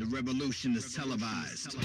The revolution is televised.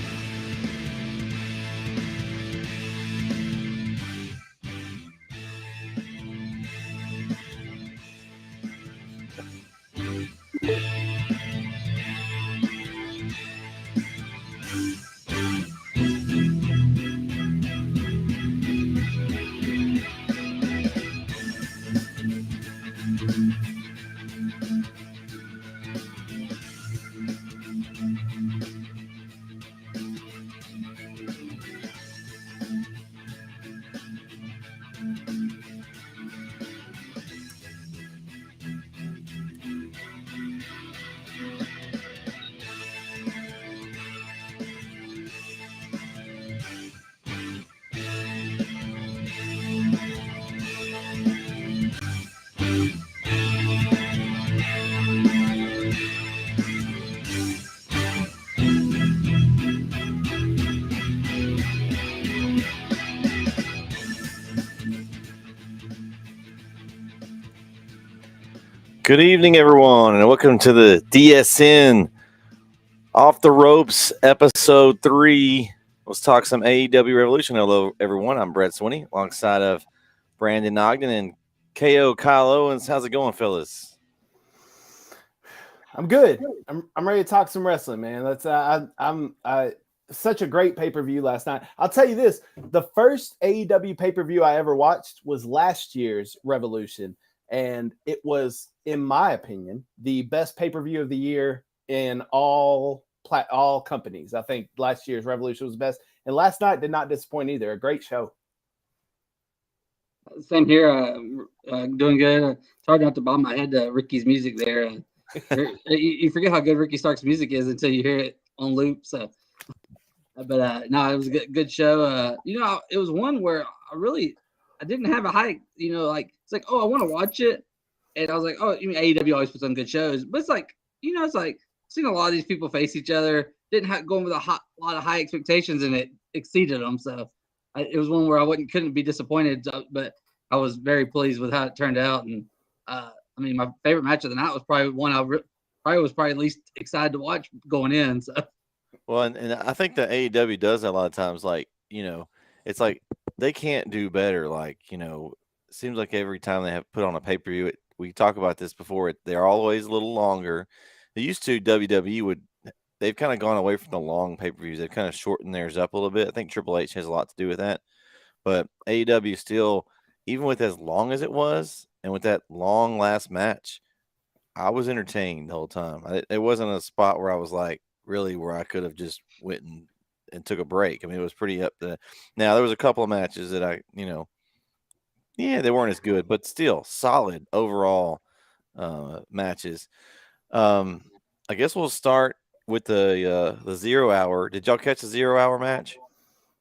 Good evening, everyone, and welcome to the DSN Off the Ropes episode 3. Let's talk some AEW Revolution. Hello, everyone. I'm Brett Swinney, alongside of Brandon Ogden and KO Kyle Owens. How's it going, fellas? I'm good. I'm ready to talk some wrestling, man. Let's. Such a great pay-per-view last night. I'll tell you this: the first AEW pay-per-view I ever watched was last year's Revolution, and it was, in my opinion, the best pay-per-view of the year in all companies. I think last year's Revolution was the best, and last night did not disappoint either. A great show. Same here. Doing good. It's hard not to bob my head to Ricky's music there. You forget how good Ricky Stark's music is until you hear it on loop. So, but no, it was a good show. It was one where I didn't have a hype. It's like, oh, I want to watch it, and I was like, oh, AEW always puts on good shows, but it's like, it's like seeing a lot of these people face each other. Didn't have going with a lot of high expectations, and it exceeded them. So it was one where I couldn't be disappointed, but I was very pleased with how it turned out. And my favorite match of the night was probably one I was least excited to watch going in. So, well, and I think the AEW does that a lot of times. Like, it's like they can't do better. Like, it seems like every time they have put on a pay-per-view, we talk about this before. They're always a little longer. They used to WWE they've kind of gone away from the long pay-per-views. They've kind of shortened theirs up a little bit. I think Triple H has a lot to do with that. But AEW still, even with as long as it was, and with that long last match, I was entertained the whole time. It wasn't a spot where I was like, really, where I could have just went and took a break. I mean, it was pretty up to. Now, there was a couple of matches that they weren't as good, but still solid overall matches. I guess we'll start with the 0 hour. Did y'all catch the 0 hour match?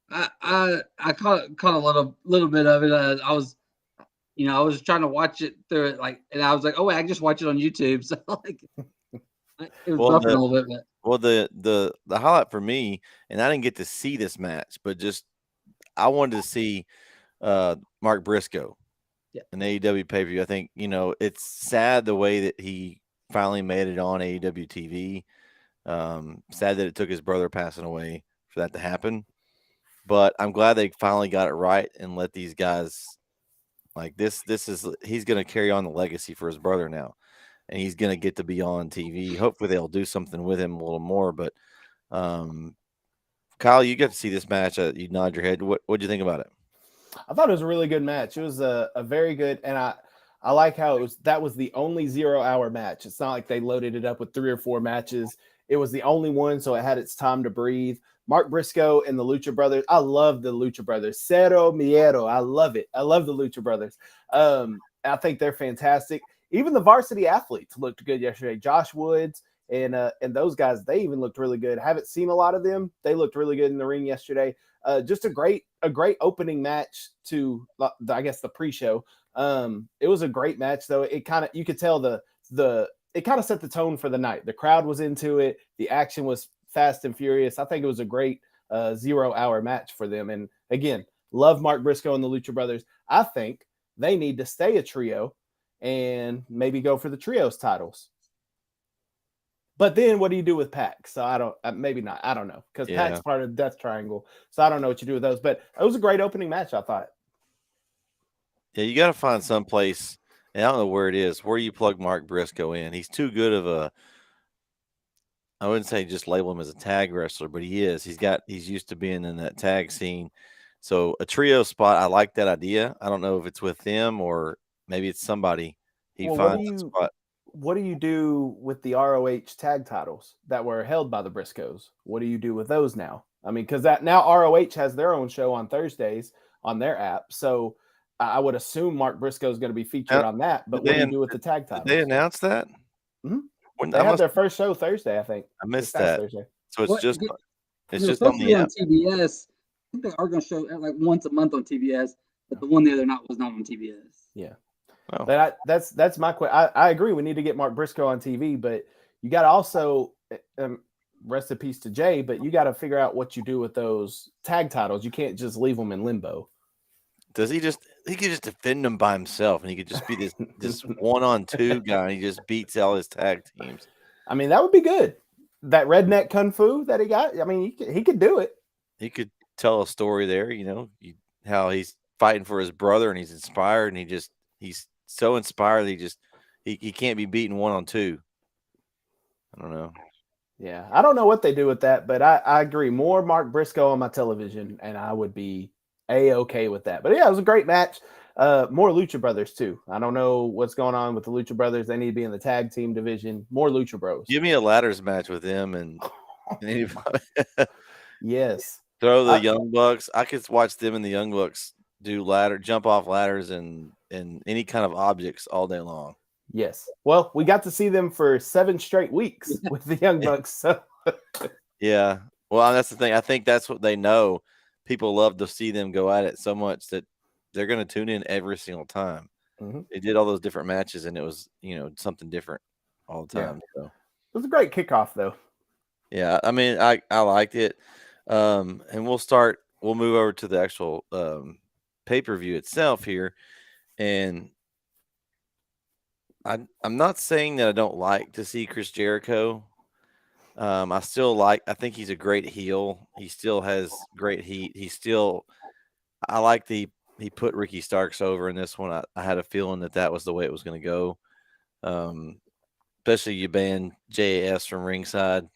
I caught a little bit of it. I was trying to watch it through it, and I was like, oh wait, I can just watch it on YouTube. So it was buffering a little bit. But. Well, the highlight for me, and I didn't get to see this match, but just I wanted to see Mark Briscoe, an AEW pay-per-view. I think it's sad the way that he finally made it on AEW TV. Sad that it took his brother passing away for that to happen, but I'm glad they finally got it right and let these guys like this. He's going to carry on the legacy for his brother now. And he's going to get to be on TV. Hopefully they'll do something with him a little more. But Kyle, you get to see this match. You nod your head. What'd you think about it? I thought it was a really good match. It was a very good, and I like how that was the only 0 hour match. It's not like they loaded it up with 3 or 4 matches. It was the only one, so it had its time to breathe. Mark Briscoe and the Lucha Brothers. I love the Lucha Brothers. Cero Miedo. I love it. I love the Lucha Brothers. I think they're fantastic. Even the varsity athletes looked good yesterday. Josh Woods and those guys, they even looked really good. Haven't seen a lot of them. They looked really good in the ring yesterday. Just a great opening match to, I guess, the pre-show. It was a great match, though. It kind of, you could tell it kind of set the tone for the night. The crowd was into it. The action was fast and furious. I think it was a great 0 hour match for them. And again, love Mark Briscoe and the Lucha Brothers. I think they need to stay a trio and maybe go for the trios titles. But then what do you do with Pac? So I don't, maybe not. I don't know, because Yeah. Pac's part of the Death Triangle. So I don't know what you do with those. But it was a great opening match, I thought. Yeah, you got to find some place, and I don't know where it is, where you plug Mark Briscoe in. He's too good of a, I wouldn't say just label him as a tag wrestler, but he is. He's used to being in that tag scene. So a trio spot, I like that idea. I don't know if it's with them or maybe it's somebody he Well, finds a spot. what do you do with the ROH tag titles that were held by the Briscoes? What do you do with those now? I mean, because that now ROH has their own show on Thursdays on their app. So I would assume Mark Briscoe is going to be featured on that. But what do you do with the tag titles? Did they announce that? Mm-hmm. They had their first show Thursday, I think. I missed that. Thursday. So it's just on on the app. TBS. I think they are going to show like once a month on TBS, but the one the other night was not on TBS. Yeah. Oh. But that's my question. I agree. We need to get Mark Briscoe on TV, but you got to also rest in peace to Jay. But you got to figure out what you do with those tag titles. You can't just leave them in limbo. Does he just? He could just defend them by himself, and he could just be this 1-on-2 guy. And he just beats all his tag teams. I mean, that would be good. That redneck kung fu that he got. I mean, he could do it. He could tell a story there. How he's fighting for his brother, and he's inspired, and he's so inspired that he can't be beaten 1-on-2. I don't know. Yeah, I don't know what they do with that, but I agree. More Mark Briscoe on my television, and I would be A-okay with that. But yeah, it was a great match. More Lucha Brothers too. I don't know what's going on with the Lucha Brothers. They need to be in the tag team division. More Lucha Bros. Give me a ladders match with them and anybody. Yes. Throw the Young Bucks. I could watch them and the Young Bucks do jump off ladders and any kind of objects all day long. Yes. Well, we got to see them for 7 straight weeks with the Young Bucks. So yeah. Well, that's the thing. I think that's what they know. People love to see them go at it so much that they're going to tune in every single time. Mm-hmm. They did all those different matches, and it was something different all the time. Yeah. So it was a great kickoff, though. Yeah, I mean, I liked it. And we'll move over to the actual pay-per-view itself here. And I'm not saying that I don't like to see Chris Jericho. I think he's a great heel. He still has great heat. I like he put Ricky Starks over in this one. I had a feeling that was the way it was going to go. Especially you ban JAS from ringside.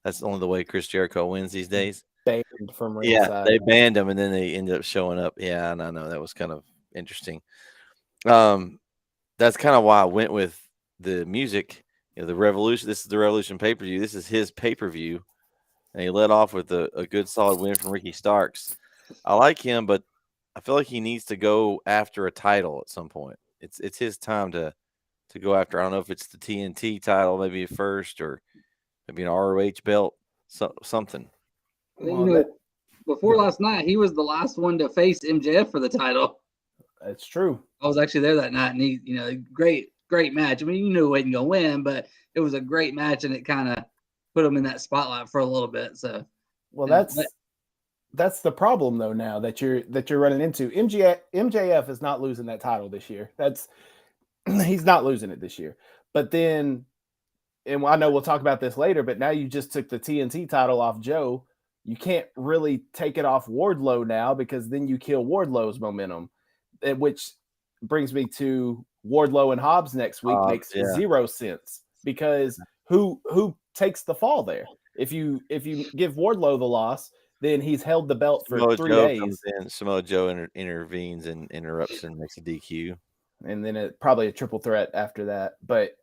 That's only the way Chris Jericho wins these days. Banned from ringside. Yeah, they banned him, and then they ended up showing up. Yeah, and I know that was kind of interesting. That's kind of why I went with the music. The Revolution. This is the Revolution pay-per-view. This is his pay-per-view, and he led off with a good, solid win from Ricky Starks. I like him, but I feel like he needs to go after a title at some point. It's his time to go after. I don't know if it's the TNT title, maybe first, or maybe an ROH belt, something. Before last night, he was the last one to face MJF for the title. That's true. I was actually there that night, and he, great match. I mean, you knew he wasn't gonna win, but it was a great match, and it kind of put him in that spotlight for a little bit. So, well, that's the problem though. Now that you're running into MJF is not losing that title this year. He's not losing it this year. But then, and I know we'll talk about this later, but now you just took the TNT title off Joe. You can't really take it off Wardlow now because then you kill Wardlow's momentum, which brings me to Wardlow and Hobbs next week. Makes zero sense because who takes the fall there? If you give Wardlow the loss, then he's held the belt for Samoa 3 Joe days. Comes in, Samoa Joe intervenes and interrupts and makes a DQ. And then probably a triple threat after that. But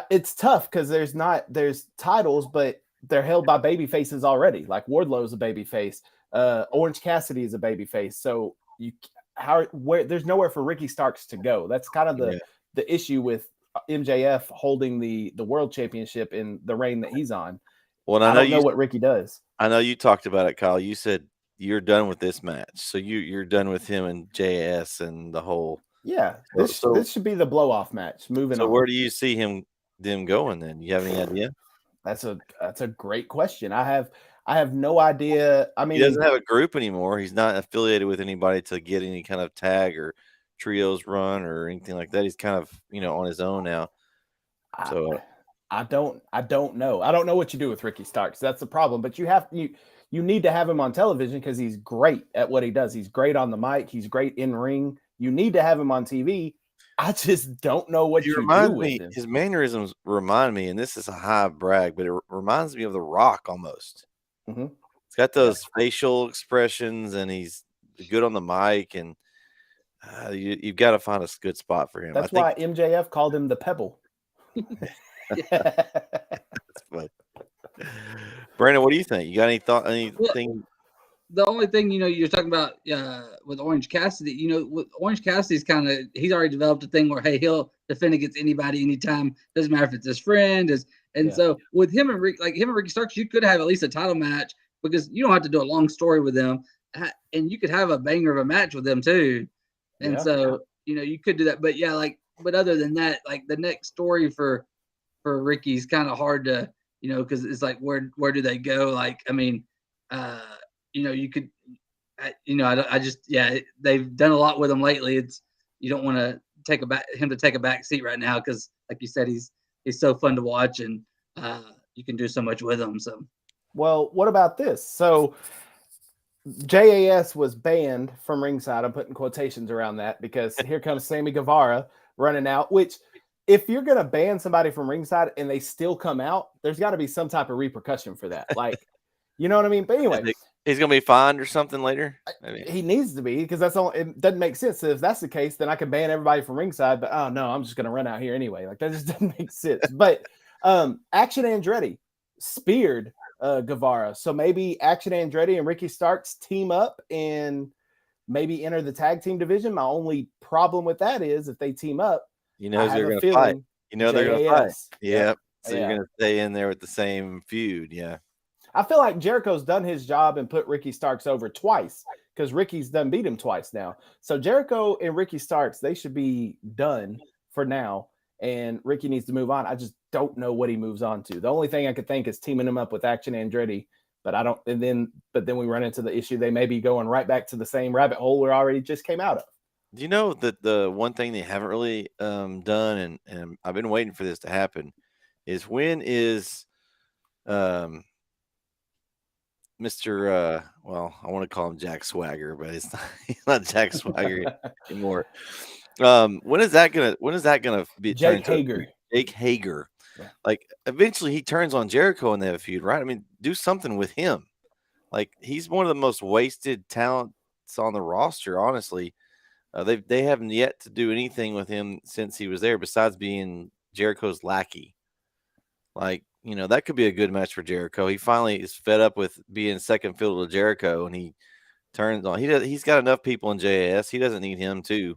it's tough because there's titles, but they're held by baby faces already. Like Wardlow's a baby face. Orange Cassidy is a baby face. So there's nowhere for Ricky Starks to go. That's kind of the issue with MJF holding the world championship in the reign that he's on. Well, I don't know what Ricky does. I know you talked about it, Kyle. You said you're done with this match. So you're done with him and JS and the whole. Yeah, this should be the blow-off match. Moving on. So where do you see them going then? You have any idea? That's a great question. I have no idea. I mean, he doesn't have a group anymore. He's not affiliated with anybody to get any kind of tag or trios run or anything like that. He's kind of on his own now. So I don't know. I don't know what you do with Ricky Starks. That's the problem. But you need to have him on television because he's great at what he does. He's great on the mic. He's great in ring. You need to have him on TV. I just don't know what He you do reminds with me. him. His mannerisms remind me, and this is a high brag, but it reminds me of The Rock almost. Mhm. He's got those facial expressions, and he's good on the mic, and you've got to find a good spot for him. That's I why think MJF called him the Pebble. that's funny. Brandon, what do you think? You got any thought? Anything? The only thing, you're talking about with Orange Cassidy, with Orange Cassidy's he's already developed a thing where, hey, he'll defend against anybody anytime. Doesn't matter if it's his friend. So with him and Ricky Starks, you could have at least a title match because you don't have to do a long story with them. And you could have a banger of a match with them too. And so, you could do that. But but other than that, the next story for Ricky's kind of hard to, because it's where do they go? You could, they've done a lot with him lately. You don't want to take him to take a back seat right now because, like you said, he's so fun to watch and you can do so much with him. So, well, what about this? So, JAS was banned from ringside. I'm putting quotations around that because here comes Sammy Guevara running out. Which, if you're gonna ban somebody from ringside and they still come out, there's got to be some type of repercussion for that. You know what I mean? But anyway. He's gonna be fined or something later. He needs to be because that's all. It doesn't make sense. So if that's the case, then I can ban everybody from ringside. But oh no, I'm just gonna run out here anyway. That just doesn't make sense. But Action Andretti speared Guevara, so maybe Action Andretti and Ricky Starks team up and maybe enter the tag team division. My only problem with that is if they team up, they're gonna fight. They're gonna fight. Yep. So you're gonna stay in there with the same feud. Yeah. I feel like Jericho's done his job and put Ricky Starks over twice because Ricky's done beat him twice now. So Jericho and Ricky Starks, they should be done for now. And Ricky needs to move on. I just don't know what he moves on to. The only thing I could think is teaming him up with Action Andretti, but I don't. But then we run into the issue. They may be going right back to the same rabbit hole we already just came out of. Do you know that the one thing they haven't really done, and I've been waiting for this to happen, is when is Mr. Well, I want to call him Jack Swagger, but he's not Jack Swagger anymore. When is that gonna be? Jake Hager. Jake Hager. Yeah. Eventually he turns on Jericho and they have a feud, right? I mean, do something with him. He's one of the most wasted talents on the roster, honestly. They haven't yet to do anything with him since he was there, besides being Jericho's lackey. That could be a good match for Jericho. He finally is fed up with being second fiddle to Jericho, and he turns on. He's got enough people in JAS. He doesn't need him too.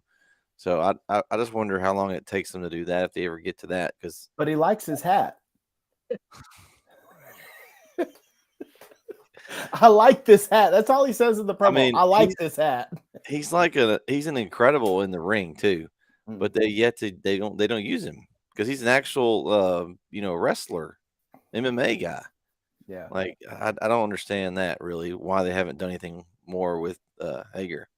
So I just wonder how long it takes them to do that if they ever get to that. But he likes his hat. I like this hat. That's all he says in the promo. I like this hat. He's he's an incredible in the ring too, but they don't use him because he's an actual wrestler, MMA guy. Yeah. I don't understand that really, why they haven't done anything more with Hager.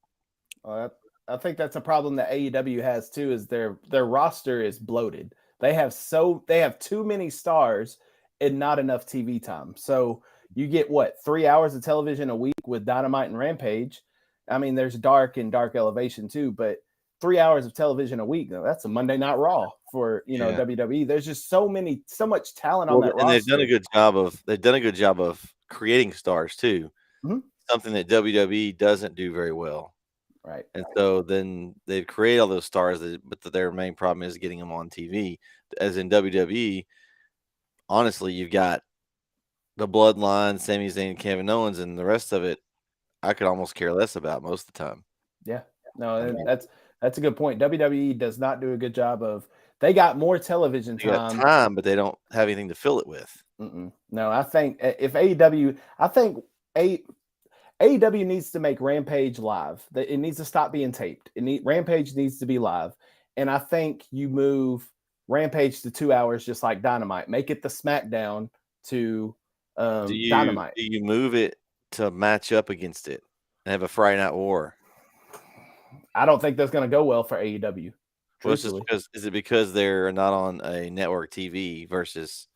I think that's a problem that AEW has too, is their roster is bloated. They have too many stars and not enough TV time. So you get 3 hours of television a week with Dynamite and Rampage. I mean, there's Dark and Dark Elevation too, but 3 hours of television a week, that's a Monday Night Raw for WWE. There's just so much talent on that roster. And they've done a good job of creating stars too. Mm-hmm. Something that WWE doesn't do very well. Right. And so then they create all those stars, but their main problem is getting them on TV. As in WWE, honestly, you've got the Bloodline, Sami Zayn, Kevin Owens, and the rest of it, I could almost care less about most of the time. Yeah. No, that's a good point. WWE does not do a good job of. They got more television time, but they don't have anything to fill it with. No, I think if AEW, AEW needs to make Rampage live. It needs to stop being taped. Rampage needs to be live. And I think you move Rampage to 2 hours, just like Dynamite. Make it the SmackDown to Dynamite. Do you move it to match up against it and have a Friday Night War? I don't think that's going to go well for AEW. Well, it's just truthfully. because is it because they're not on a network TV versus?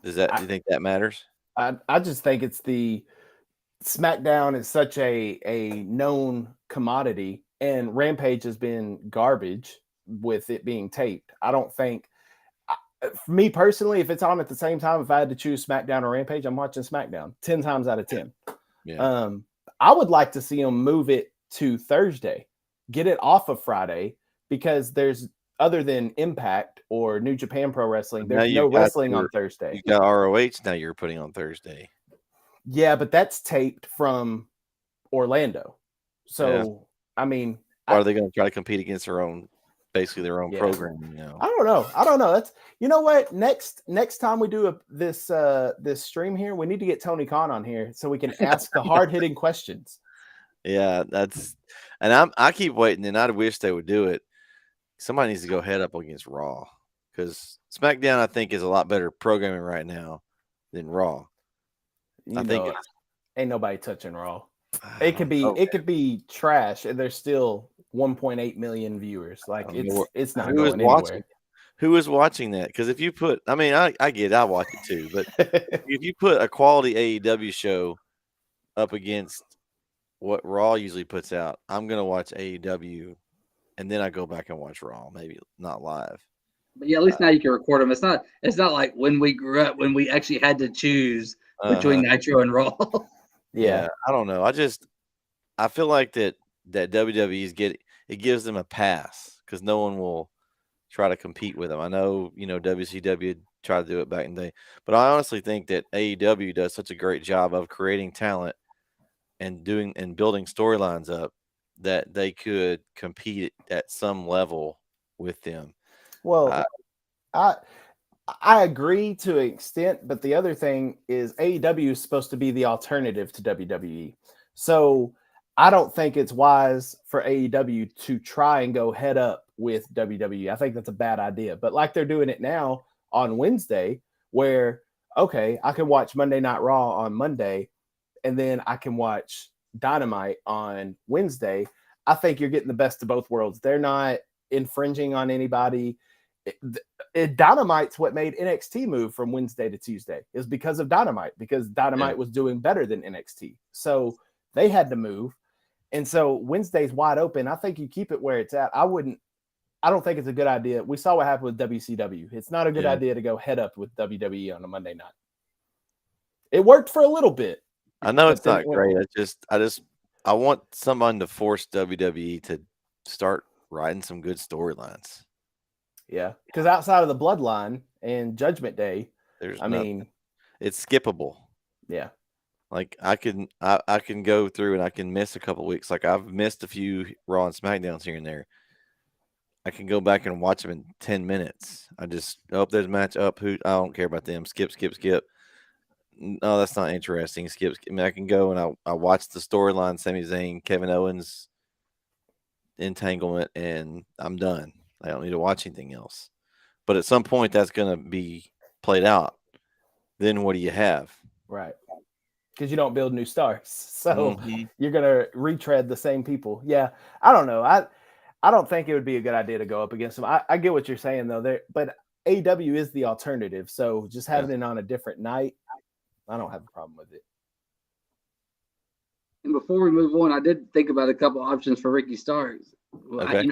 Do you think that matters? I just think it's the SmackDown is such a known commodity, and Rampage has been garbage with it being taped. I don't think, for me personally, if it's on at the same time, if I had to choose SmackDown or Rampage, I'm watching SmackDown 10 times out of 10. Yeah. I would like to see them move it to Thursday, get it off of Friday, because there's, other than Impact or New Japan Pro Wrestling, Now there's no you've got wrestling on Thursday. You got ROH now. You're putting on Thursday. Yeah, but that's taped from Orlando. So, I mean, Or are they going to try to compete against basically their own Yeah. programming? You know, I don't know. That's, you know what? Next time we do this stream here, we need to get Tony Khan on here so we can ask the hard hitting questions. yeah, and I keep waiting, and I wish they would do it. Somebody needs to go head up against Raw, because SmackDown I think is a lot better programming right now than Raw. You I know, think ain't nobody touching Raw. It could be trash, and there's still 1.8 million viewers. Like, it's not who is going watching. anywhere. Who is watching that? Because if you put, I mean, I get it, I watch it too, but if you put a quality AEW show up against what Raw usually puts out, I'm gonna watch AEW, and then I go back and watch Raw, maybe not live. But yeah, at least now you can record them. It's not like when we grew up, when we actually had to choose between Nitro and Raw. Yeah, I don't know. I feel like that WWE's it gives them a pass because no one will try to compete with them. I know, WCW tried to do it back in the day, but I honestly think that AEW does such a great job of creating talent and building storylines up that they could compete at some level with them. Well, I agree to an extent, but the other thing is AEW is supposed to be the alternative to WWE. So I don't think it's wise for AEW to try and go head up with WWE. I think that's a bad idea. But like they're doing it now on Wednesday, where, okay, I can watch Monday Night Raw on Monday, and then I can watch Dynamite on Wednesday. I think you're getting the best of both worlds. They're not infringing on anybody. Dynamite's what made NXT move from Wednesday to Tuesday, is because of Dynamite, because Dynamite was doing better than NXT. So they had to move. And so Wednesday's wide open. I think you keep it where it's at. I don't think it's a good idea. We saw what happened with WCW. It's not a good idea to go head up with WWE on a Monday night. It worked for a little bit. I know it's not great. I want someone to force WWE to start writing some good storylines. Yeah, because outside of the Bloodline and Judgment Day, it's skippable. Yeah, like I can go through and I can miss a couple weeks. Like I've missed a few Raw and SmackDowns here and there. I can go back and watch them in 10 minutes. I just there's a match up. I don't care about them. Skip. No, that's not interesting. Skip. I mean, I can go and I watch the storyline. Sami Zayn, Kevin Owens entanglement, and I'm done. I don't need to watch anything else. But at some point, that's going to be played out. Then what do you have? Right. Because you don't build new stars. So you're going to retread the same people. Yeah. I don't know. I don't think it would be a good idea to go up against them. I get what you're saying, though. But AEW is the alternative. So just having it on a different night, I don't have a problem with it. And before we move on, I did think about a couple options for Ricky Starks. Okay.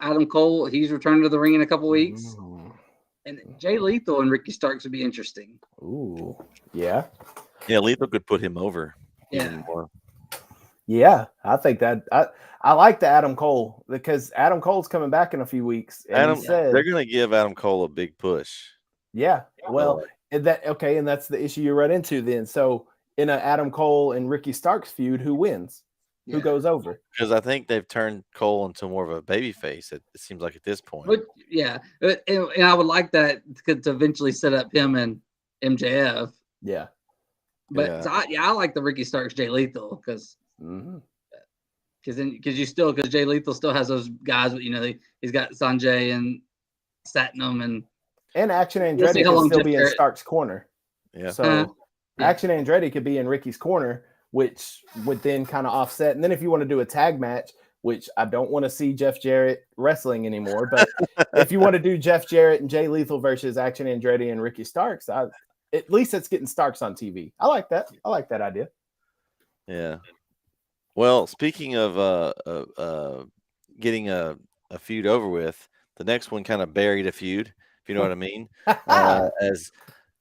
Adam Cole, he's returning to the ring in a couple weeks. And Jay Lethal and Ricky Starks would be interesting. Ooh, yeah. Yeah, Lethal could put him over. Yeah. Yeah, I think that I like the Adam Cole, because Adam Cole's coming back in a few weeks. And they're going to give Adam Cole a big push. Yeah. Well, and that's the issue you run into then. So in an Adam Cole and Ricky Starks feud, who wins? Who goes over? Because I think they've turned Cole into more of a baby face. It seems like at this point. But, and I would like that to eventually set up him and MJF. Yeah. But I like the Ricky Starks Jay Lethal because Jay Lethal still has those guys. He's got Sanjay and Satnam and Action Andretti can still be in Starks' corner. Yeah. So Action Andretti could be in Ricky's corner, which would then kind of offset. And then if you want to do a tag match which I don't want to see Jeff Jarrett wrestling anymore. But if you want to do Jeff Jarrett and Jay Lethal versus Action Andretti and Ricky Starks, at least it's getting Starks on TV. I like that. I like that idea. Yeah. Well, speaking of getting a feud over with, the next one kind of buried a feud, if you know what I mean. As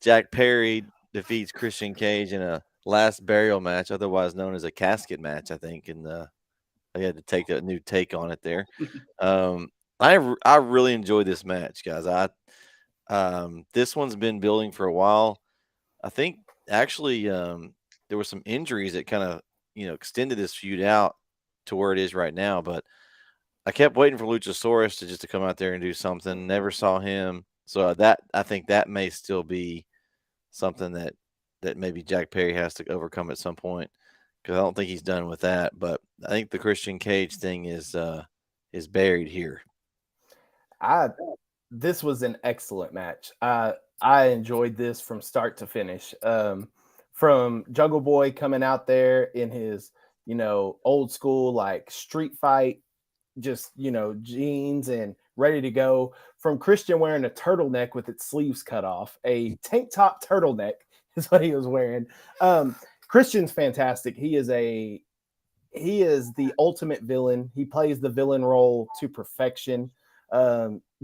Jack Perry defeats Christian Cage in a last burial match, otherwise known as a casket match, I think. And they had to take a new take on it there. I really enjoyed this match, guys. This one's been building for a while. I think actually there were some injuries that kind of extended this feud out to where it is right now. But I kept waiting for Luchasaurus to come out there and do something. Never saw him, so I think that may still be something that maybe Jack Perry has to overcome at some point, because I don't think he's done with that. But I think the Christian Cage thing is buried here. This was an excellent match. I enjoyed this from start to finish. From Jungle Boy coming out there in his, old school, like street fight, just, jeans and ready to go. From Christian wearing a turtleneck with its sleeves cut off, a tank top turtleneck is what he was wearing. Christian's fantastic. He is the ultimate villain. He plays the villain role to perfection.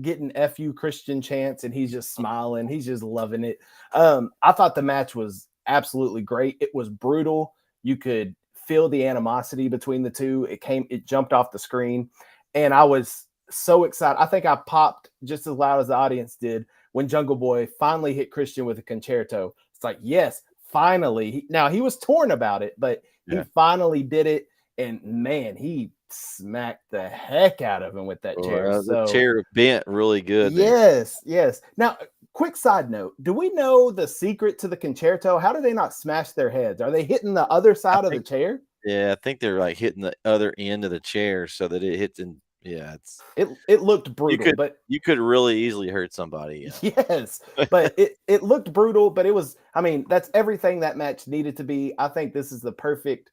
Getting FU Christian chants, and he's just smiling. He's just loving it. I thought the match was absolutely great. It was brutal. You could feel the animosity between the two. It jumped off the screen, and I was so excited. I think I popped just as loud as the audience did when Jungle Boy finally hit Christian with a concerto. It's like, yes, finally. Now, he was torn about it, but he finally did it, and man, he smacked the heck out of him with that chair. The chair bent really good. Yes. Now, quick side note: do we know the secret to the concerto? How do they not smash their heads? Are they hitting the other side of the chair? Yeah, I think they're like hitting the other end of the chair so that it hits in. Yeah, it looked brutal, but you could really easily hurt somebody. Yeah. Yes, but it looked brutal, but it was. I mean, that's everything that match needed to be. I think this is the perfect.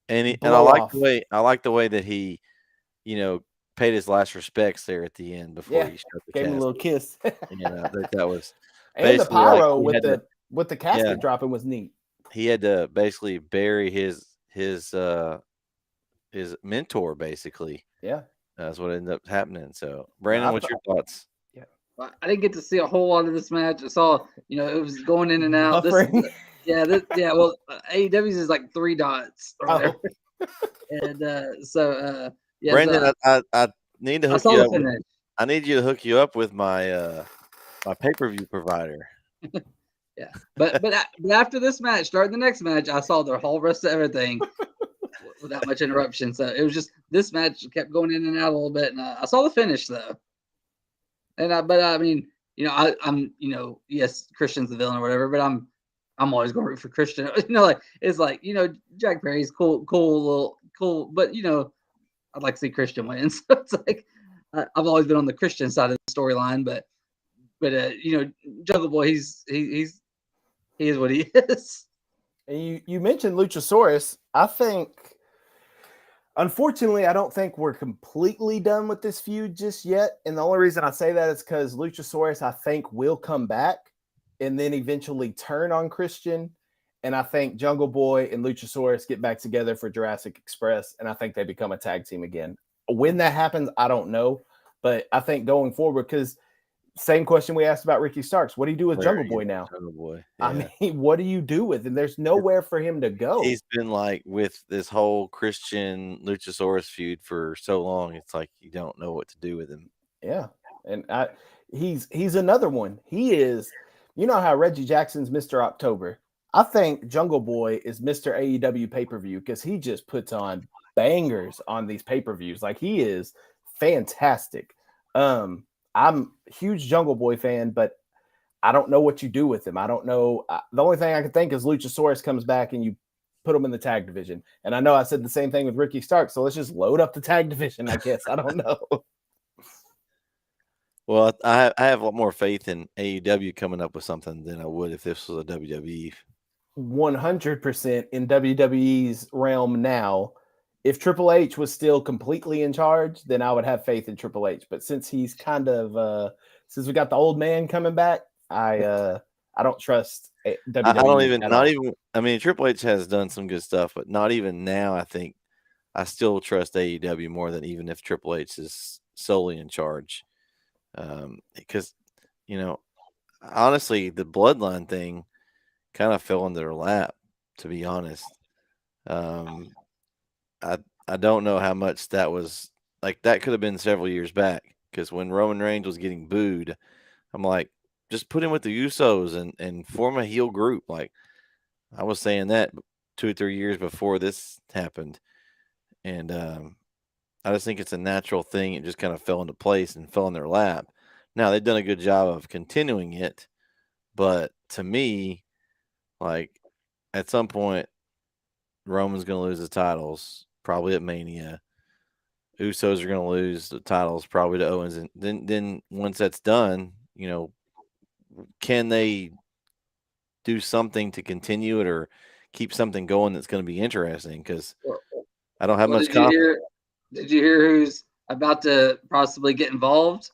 And I like the way that he, paid his last respects there at the end before he shut the gave him a little kiss. I think that was and the pyro with the casket dropping was neat. He had to basically bury his mentor, basically. Yeah, that's what ended up happening. So, Brandon, what's your thoughts? Yeah, I didn't get to see a whole lot of this match. I saw, it was going in and out. Well, AEW's is like 3 dots. Right and Brandon, I need to hook you up. I need you to hook you up with my my pay-per-view provider. Yeah, but after this match, starting the next match, I saw the whole rest of everything without much interruption. So it was just this match kept going in and out a little bit, and I saw the finish though. And I'm yes, Christian's the villain or whatever, but I'm always going to root for Christian. Jack Perry's cool, but I'd like to see Christian win. So it's like I've always been on the Christian side of the storyline, but Jungle Boy, he is what he is. And you mentioned Luchasaurus. I think, unfortunately, I don't think we're completely done with this feud just yet. And the only reason I say that is because Luchasaurus, I think, will come back and then eventually turn on Christian. And I think Jungle Boy and Luchasaurus get back together for Jurassic Express, and I think they become a tag team again. When that happens, I don't know. But I think going forward, because same question we asked about Ricky Starks. What do you do with Jungle Boy now? Jungle Boy. Yeah. I mean, what do you do with him? There's nowhere for him to go. He's been like with this whole Christian Luchasaurus feud for so long. It's like you don't know what to do with him. Yeah. And he's another one. He is, how Reggie Jackson's Mr. October. I think Jungle Boy is Mr. AEW pay-per-view because he just puts on bangers on these pay-per-views. Like, he is fantastic. I'm a huge Jungle Boy fan, but I don't know what you do with him. I don't know. The only thing I can think is Luchasaurus comes back and you put him in the tag division. And I know I said the same thing with Ricky Starks, so let's just load up the tag division, I guess. I don't know. Well, I have a lot more faith in AEW coming up with something than I would if this was a WWE. 100% in WWE's realm now. if Triple H was still completely in charge, then I would have faith in Triple H. But since he's kind of since we got the old man coming back, I don't trust WWE. I don't even, at not all. even. I mean, Triple H has done some good stuff, but not even now. I think I still trust AEW more than even if Triple H is solely in charge, because you know, honestly, the bloodline thing kind of fell into their lap. To be honest, um, I don't know how much that was like. That could have been several years back because when Roman Reigns was getting booed, I'm like, just put him with the Usos and form a heel group. Like I was saying that 2 or 3 years before this happened, and I just think it's a natural thing. It just kind of fell into place and fell in their lap. Now they've done a good job of continuing it, but to me, like at some point, Roman's going to lose the titles, probably at Mania. Usos are going to lose the titles, probably to Owens, and then once that's done, can they do something to continue it or keep something going that's going to be interesting? Because I don't have much confidence. Did you hear who's about to possibly get involved?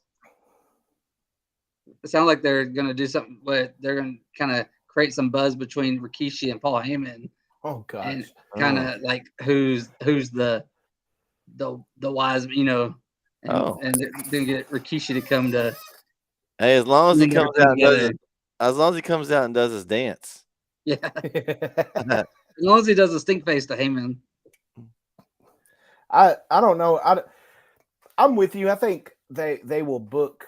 It sounds like they're going to do something, but they're going to kind of create some buzz between Rikishi and Paul Heyman. Oh gosh, and kind of like who's the wise, and then get Rikishi to come to. Hey, as long as he comes out and together. as long as he comes out and does his dance. Yeah. As long as he does a stink face to Heyman. I don't know. I'm with you. I think they will book.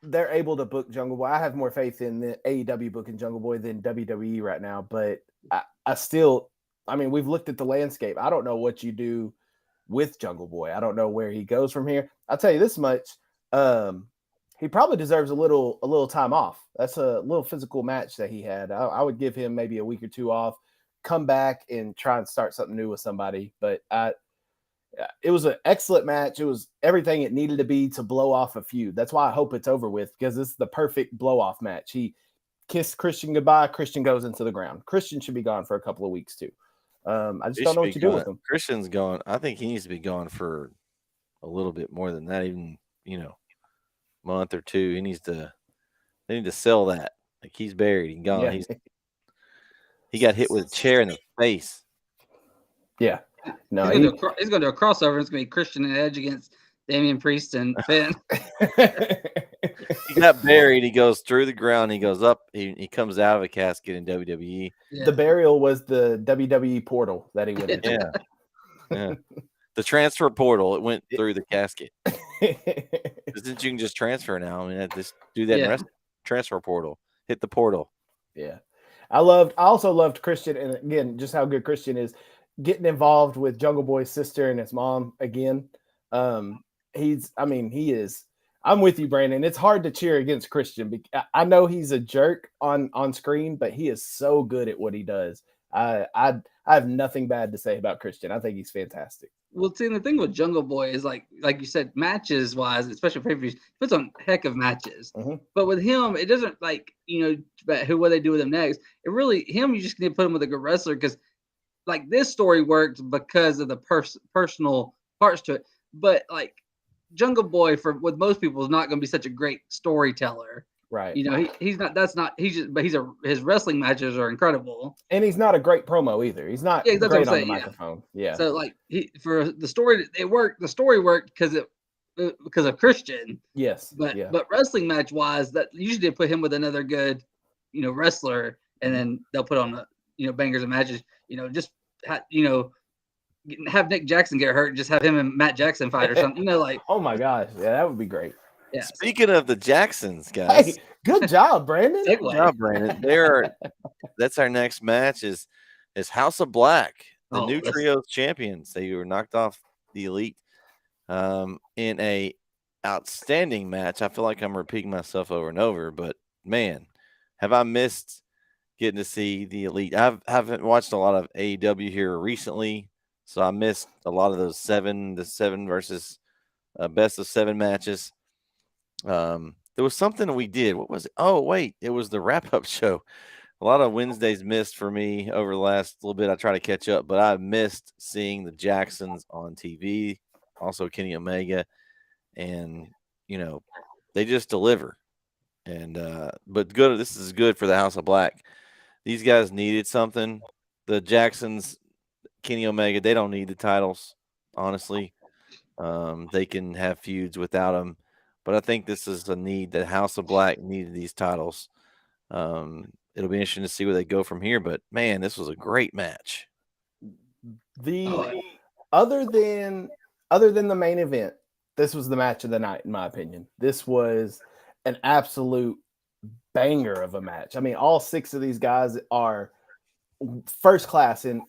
They're able to book Jungle Boy. I have more faith in the AEW booking Jungle Boy than WWE right now. But I still, I mean, we've looked at the landscape. I don't know what you do with Jungle Boy. I don't know where he goes from here. I'll tell you this much. He probably deserves a little time off. That's a little physical match that he had. I would give him maybe a week or two off, come back and try and start something new with somebody. But it was an excellent match. It was everything it needed to be to blow off a feud. That's why I hope it's over with, because it's the perfect blow off match. He kissed Christian goodbye. Christian goes into the ground. Christian should be gone for a couple of weeks too. I just don't know what to do with him. Christian's gone. I think he needs to be gone for a little bit more than that, even month or two. They need to sell that. Like he's buried. He's gone. Yeah. He got hit with a chair in the face. Yeah. No, he's going to do a crossover. It's going to be Christian and Edge against Damian Priest and Finn. He got buried. He goes through the ground. He goes up. He comes out of a casket in WWE. Yeah. The burial was the WWE portal that he went into. Yeah. The transfer portal. It went through the casket. Since you can just transfer now, I mean, just do that in the transfer portal. Hit the portal. Yeah. I also loved Christian, and again, just how good Christian is getting involved with Jungle Boy's sister and his mom again. He is. I'm with you, Brandon. It's hard to cheer against Christian. I know he's a jerk on screen, but he is so good at what he does. I have nothing bad to say about Christian. I think he's fantastic. Well, see, the thing with Jungle Boy is like you said, matches wise, especially pay-per-views, he puts on a heck of matches. Mm-hmm. But with him, it doesn't what they do with him next. It really you just need to put him with a good wrestler, because like this story worked because of the personal parts to it. But like Jungle Boy, with most people, is not going to be such a great storyteller. Right. He's not. That's not. His wrestling matches are incredible. And he's not a great promo either. He's not great on the microphone. Yeah. So like for the story, it worked. The story worked because of Christian. Yes. But wrestling match wise, that usually they put him with another good, wrestler, and then they'll put on bangers and matches. Have Nick Jackson get hurt, just have him and Matt Jackson fight or something. Oh my gosh, yeah, that would be great. Yeah. Speaking of the Jacksons, guys, hey, good job, Brandon. Good job, Brandon. That's our next match is House of Black, the new trios champions. They were knocked off the Elite in a outstanding match. I feel like I'm repeating myself over and over, but man, have I missed getting to see the Elite. I haven't watched a lot of AEW here recently, so I missed a lot of those the 7 versus best of 7 matches. There was something we did. What was it? Oh, wait. It was the wrap-up show a lot of Wednesdays missed for me over the last little bit. I try to catch up, but I missed seeing the Jacksons on TV, also Kenny Omega, and they just deliver. And but good. This is good for the House of Black. These guys needed something. The Jacksons, Kenny Omega, they don't need the titles, honestly. They can have feuds without them, but I think this is a need that House of Black needed these titles. It'll be interesting to see where they go from here. But man, this was a great match. Other than the main event, this was the match of the night, in my opinion. This was an absolute banger of a match. I mean, all 6 of these guys are first class in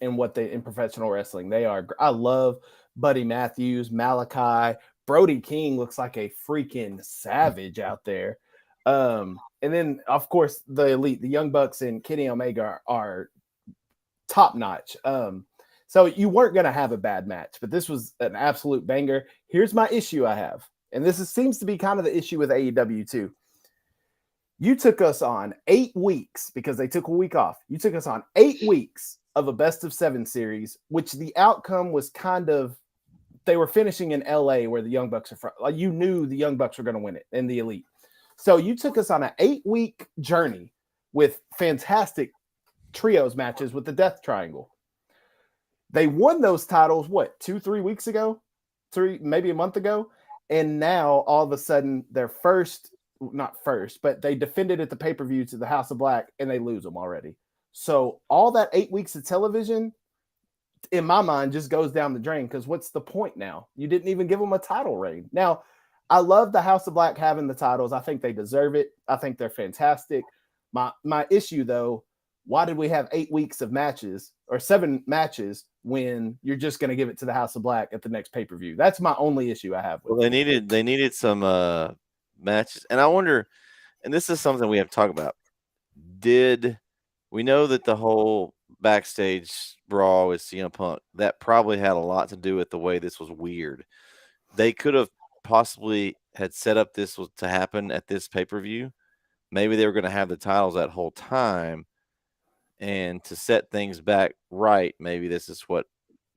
professional wrestling. They are. I love Buddy Matthews, Malachi, Brody King looks like a freaking savage out there. And then, of course, the Elite, the Young Bucks and Kenny Omega are top notch. So you weren't going to have a bad match, but this was an absolute banger. Here's my issue I have, and seems to be kind of the issue with AEW too. You took us on 8 weeks because they took a week off. You took us on 8 weeks of a best of 7 series, which the outcome was kind of, they were finishing in LA where the Young Bucks are from. Like, you knew the Young Bucks were going to win it and the Elite. So you took us on an 8-week journey with fantastic trios matches with the Death Triangle. They won those titles, 2-3 weeks ago? Maybe a month ago? And now all of a sudden they're not first, but they defended at the pay-per-view to the House of Black and they lose them already. So all that 8 weeks of television, in my mind, just goes down the drain, because what's the point now? You didn't even give them a title reign. Now, I love the House of Black having the titles. I think they deserve it. I think they're fantastic. My issue, though, why did we have 8 weeks of matches or 7 matches when you're just going to give it to the House of Black at the next pay-per-view? That's my only issue I have with it. They needed some matches. And I wonder, and this is something we have to talk about. Did we know that the whole backstage brawl with CM Punk, that probably had a lot to do with the way this was weird? They could have possibly had set up this to happen at this pay-per-view. Maybe they were going to have the titles that whole time, and to set things back right, maybe this is what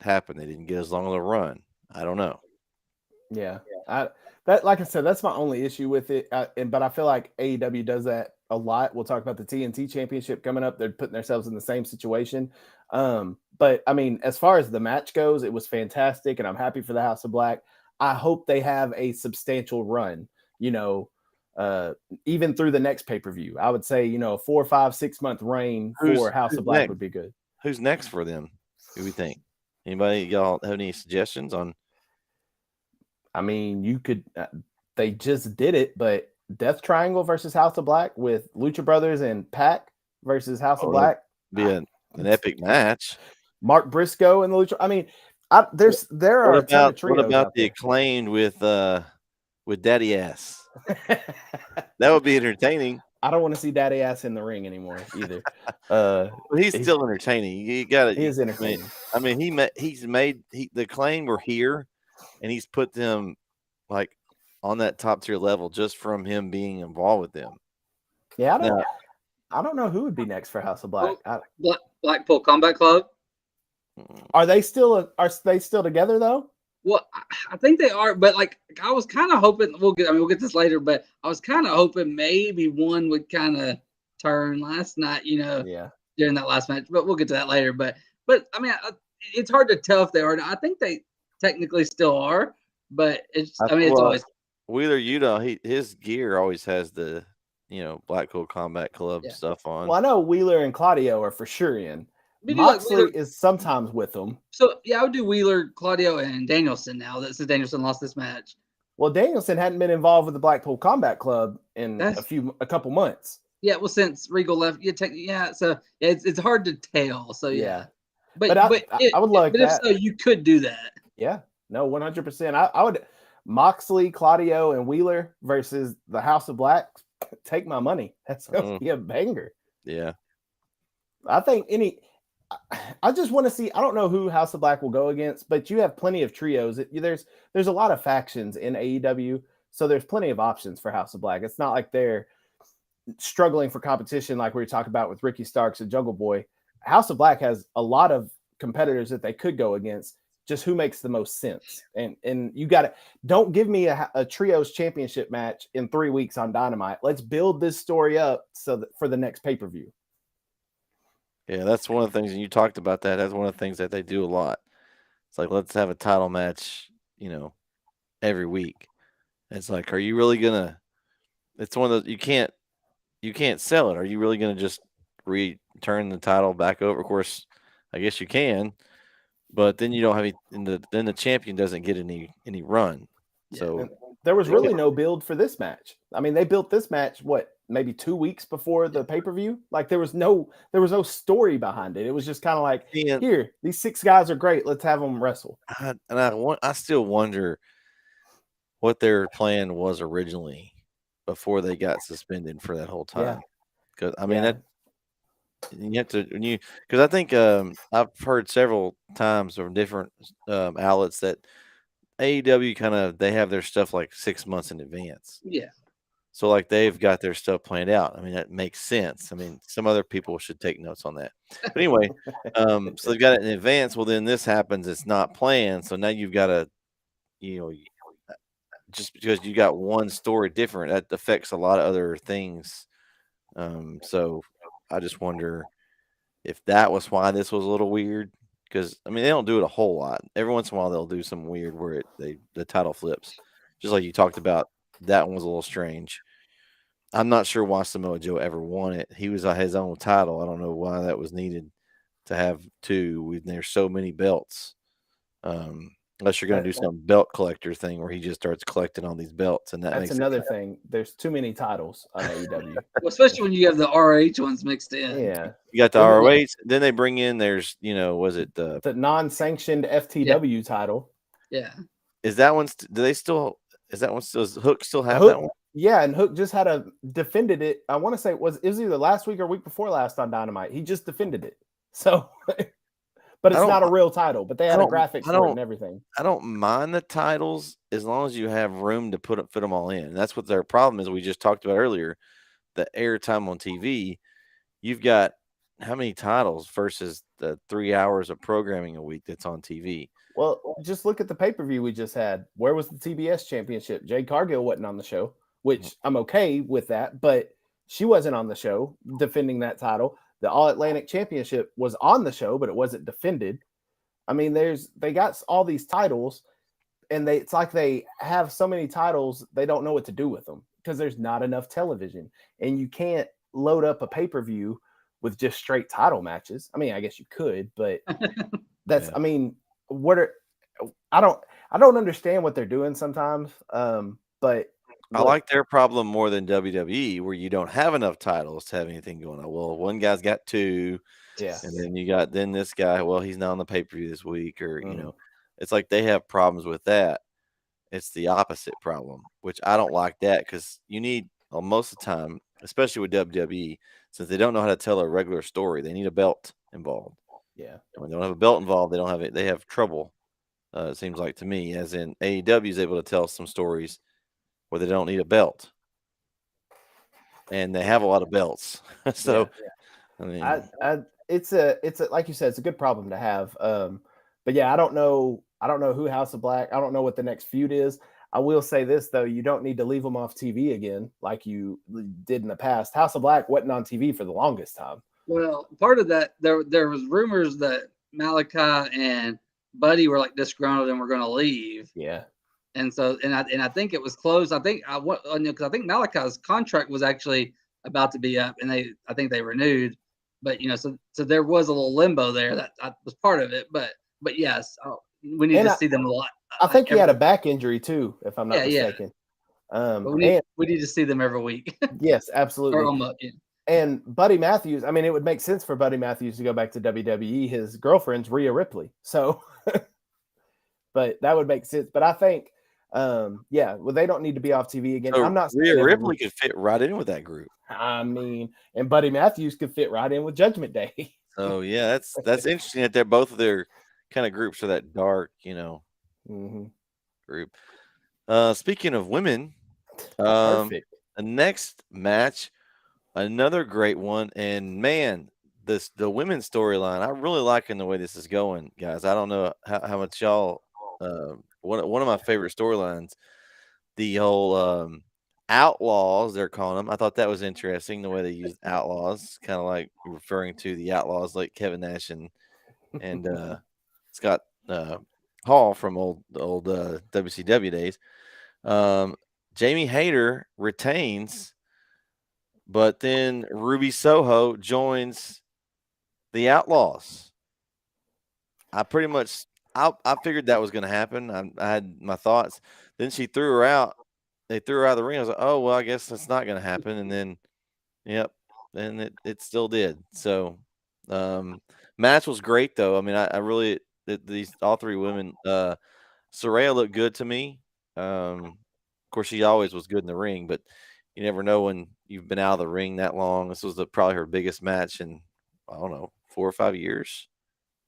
happened. They didn't get as long of a run. I don't know. Yeah. Like I said, that's my only issue with it. But I feel like AEW does that a lot. We'll talk about the TNT Championship coming up. They're putting themselves in the same situation. But I mean, as far as the match goes, it was fantastic, and I'm happy for the House of Black. I hope they have a substantial run, even through the next pay-per-view. I would say, a 4, 5, 6 month reign for House of Black next? would be good. Who's next for them? Who we think? Anybody? Y'all have any suggestions on? I mean, you could. They just did it, but Death Triangle versus House of Black with Lucha Brothers and Pac versus House of Black be an epic match. Mark Briscoe and the Lucha. I mean, there are a ton of trios. What about the there. Acclaimed with Daddy Ass? That would be entertaining. I don't want to see Daddy Ass in the ring anymore either. He's still entertaining. You got it. He is entertaining. I mean, the Acclaimed were here, and he's put them like on that top tier level just from him being involved with them. Yeah, I don't know who would be next for House of Black. Blackpool Combat Club. Are they still together though? Well, I think they are, but like I was kind of hoping we'll get this later, but I was kind of hoping maybe one would kind of turn last night, during that last match. But we'll get to that later. But I mean, it's hard to tell if they are. I think they technically still are, but it's always Wheeler Yuta. His gear always has the Blackpool Combat Club stuff on. Well, I know Wheeler and Claudio are for sure in. Moxley is sometimes with them. So yeah, I would do Wheeler, Claudio, and Danielson now. Since Danielson lost this match. Well, Danielson hadn't been involved with the Blackpool Combat Club in a couple months. Yeah, well, since Regal left, so it's hard to tell. So yeah. But I would like that. If so, you could do that. Yeah, no, 100%. I would Moxley, Claudio, and Wheeler versus the House of Black. Take my money. That's gonna be a banger. Yeah, I think I just want to see. I don't know who House of Black will go against, but you have plenty of trios. There's a lot of factions in AEW, so there's plenty of options for House of Black. It's not like they're struggling for competition, like we were talking about with Ricky Starks and Jungle Boy, House of Black has a lot of competitors that they could go against. Just who makes the most sense, and you got to don't give me a trios championship match in 3 weeks on Dynamite. Let's build this story up so that for the next pay-per-view. Yeah, that's one of the things, and you talked about that. That's one of the things that they do a lot. It's like, let's have a title match, every week. It's like, are you really gonna? It's one of those you can't sell it. Are you really gonna just return the title back over? Of course, I guess you can, but then you don't have any, then the champion doesn't get any run. So and there was really no build for this match. I mean, they built this match maybe 2 weeks before the pay-per-view. Like there was no story behind it. It was just kind of like, here, these 6 guys are great. Let's have them wrestle. I still wonder what their plan was originally before they got suspended for that whole time. Because I mean that you have to because I think I've heard several times from different outlets that AEW they have their stuff like 6 months in advance. Yeah. So like they've got their stuff planned out. I mean, that makes sense. I mean, some other people should take notes on that. But anyway, so they've got it in advance. Well, then this happens, it's not planned. So now you've got to, just because you got one story different, that affects a lot of other things. So I just wonder if that was why this was a little weird. Because I mean, they don't do it a whole lot. Every once in a while, they'll do something weird where the title flips, just like you talked about. That one was a little strange. I'm not sure why Samoa Joe ever won it. He was his own title. I don't know why that was needed to have 2 when there's so many belts. Unless you're going to do some belt collector thing where he just starts collecting all these belts, and that's another thing. There's too many titles on AEW, well, especially when you have the ROH ones mixed in. Yeah, you got the ROH. Then they bring in was it the non-sanctioned FTW title? Yeah, is that one? Do they still? Is that one still? Does Hook still have that one? Yeah, and Hook just defended it. I want to say it was either last week or week before last on Dynamite. He just defended it. So, but it's not a real title. But they had a graphic for it and everything. I don't mind the titles as long as you have room to fit them all in. And that's what their problem is. We just talked about earlier, the airtime on TV. You've got how many titles versus the 3 hours of programming a week that's on TV? Well, just look at the pay-per-view we just had. Where was the TBS championship? Jade Cargill wasn't on the show, which I'm okay with that, but she wasn't on the show defending that title. The All-Atlantic Championship was on the show, but it wasn't defended. I mean, they got all these titles, and it's like they have so many titles, they don't know what to do with them because there's not enough television, and you can't load up a pay-per-view with just straight title matches. I mean, I guess you could, but that's, I mean, I don't understand what they're doing sometimes. But I like their problem more than WWE, where you don't have enough titles to have anything going on. Well, one guy's got 2, and then you got this guy. Well, he's not on the pay-per-view this week, or it's like they have problems with that. It's the opposite problem, which I don't like that because you need most of the time, especially with WWE, since they don't know how to tell a regular story, they need a belt involved. Yeah, and when they don't have a belt involved, they don't have it. They have trouble. It seems like to me, as in AEW is able to tell some stories where they don't need a belt, and they have a lot of belts. So, I mean, it's a like you said, it's a good problem to have. But yeah, I don't know who House of Black. I don't know what the next feud is. I will say this though, you don't need to leave them off TV again like you did in the past. House of Black wasn't on TV for the longest time. Well, part of that there was rumors that Malachi and Buddy were like disgruntled and were going to leave. Yeah. And so, and I think it was closed. I think because I think Malachi's contract was actually about to be up, and I think they renewed. But so there was a little limbo there that was part of it. But yes, we need to see them a lot. I think he had a back injury too, if I'm not mistaken. Yeah. We need to see them every week. Yes, absolutely. And Buddy Matthews, I mean, it would make sense for Buddy Matthews to go back to WWE. His girlfriend's Rhea Ripley, so. But that would make sense. But I think. They don't need to be off TV again. So I'm not saying Rhea Ripley could fit right in with that group. I mean, and Buddy Matthews could fit right in with Judgment Day. So yeah, that's interesting that they're both of their kind of groups are that dark, group. Speaking of women, Perfect. The next match another great one. And man, the women's storyline, I'm really liking the way this is going, guys. I don't know how much y'all. One of my favorite storylines, the whole outlaws, they're calling them. I thought that was interesting the way they used outlaws, kind of like referring to the outlaws like Kevin Nash and Scott Hall from the old WCW days. Jamie Hayter retains, but then Ruby Soho joins the Outlaws. I pretty much I figured that was going to happen. I had my thoughts. Then she threw her out. They threw her out of the ring. I was like, oh well, I guess that's not going to happen. And then, yep, and it still did. So, match was great though. I mean, I really these all three women. Saraya looked good to me. Of course, she always was good in the ring, but you never know when you've been out of the ring that long. This was probably her biggest match in, I don't know, 4 or 5 years.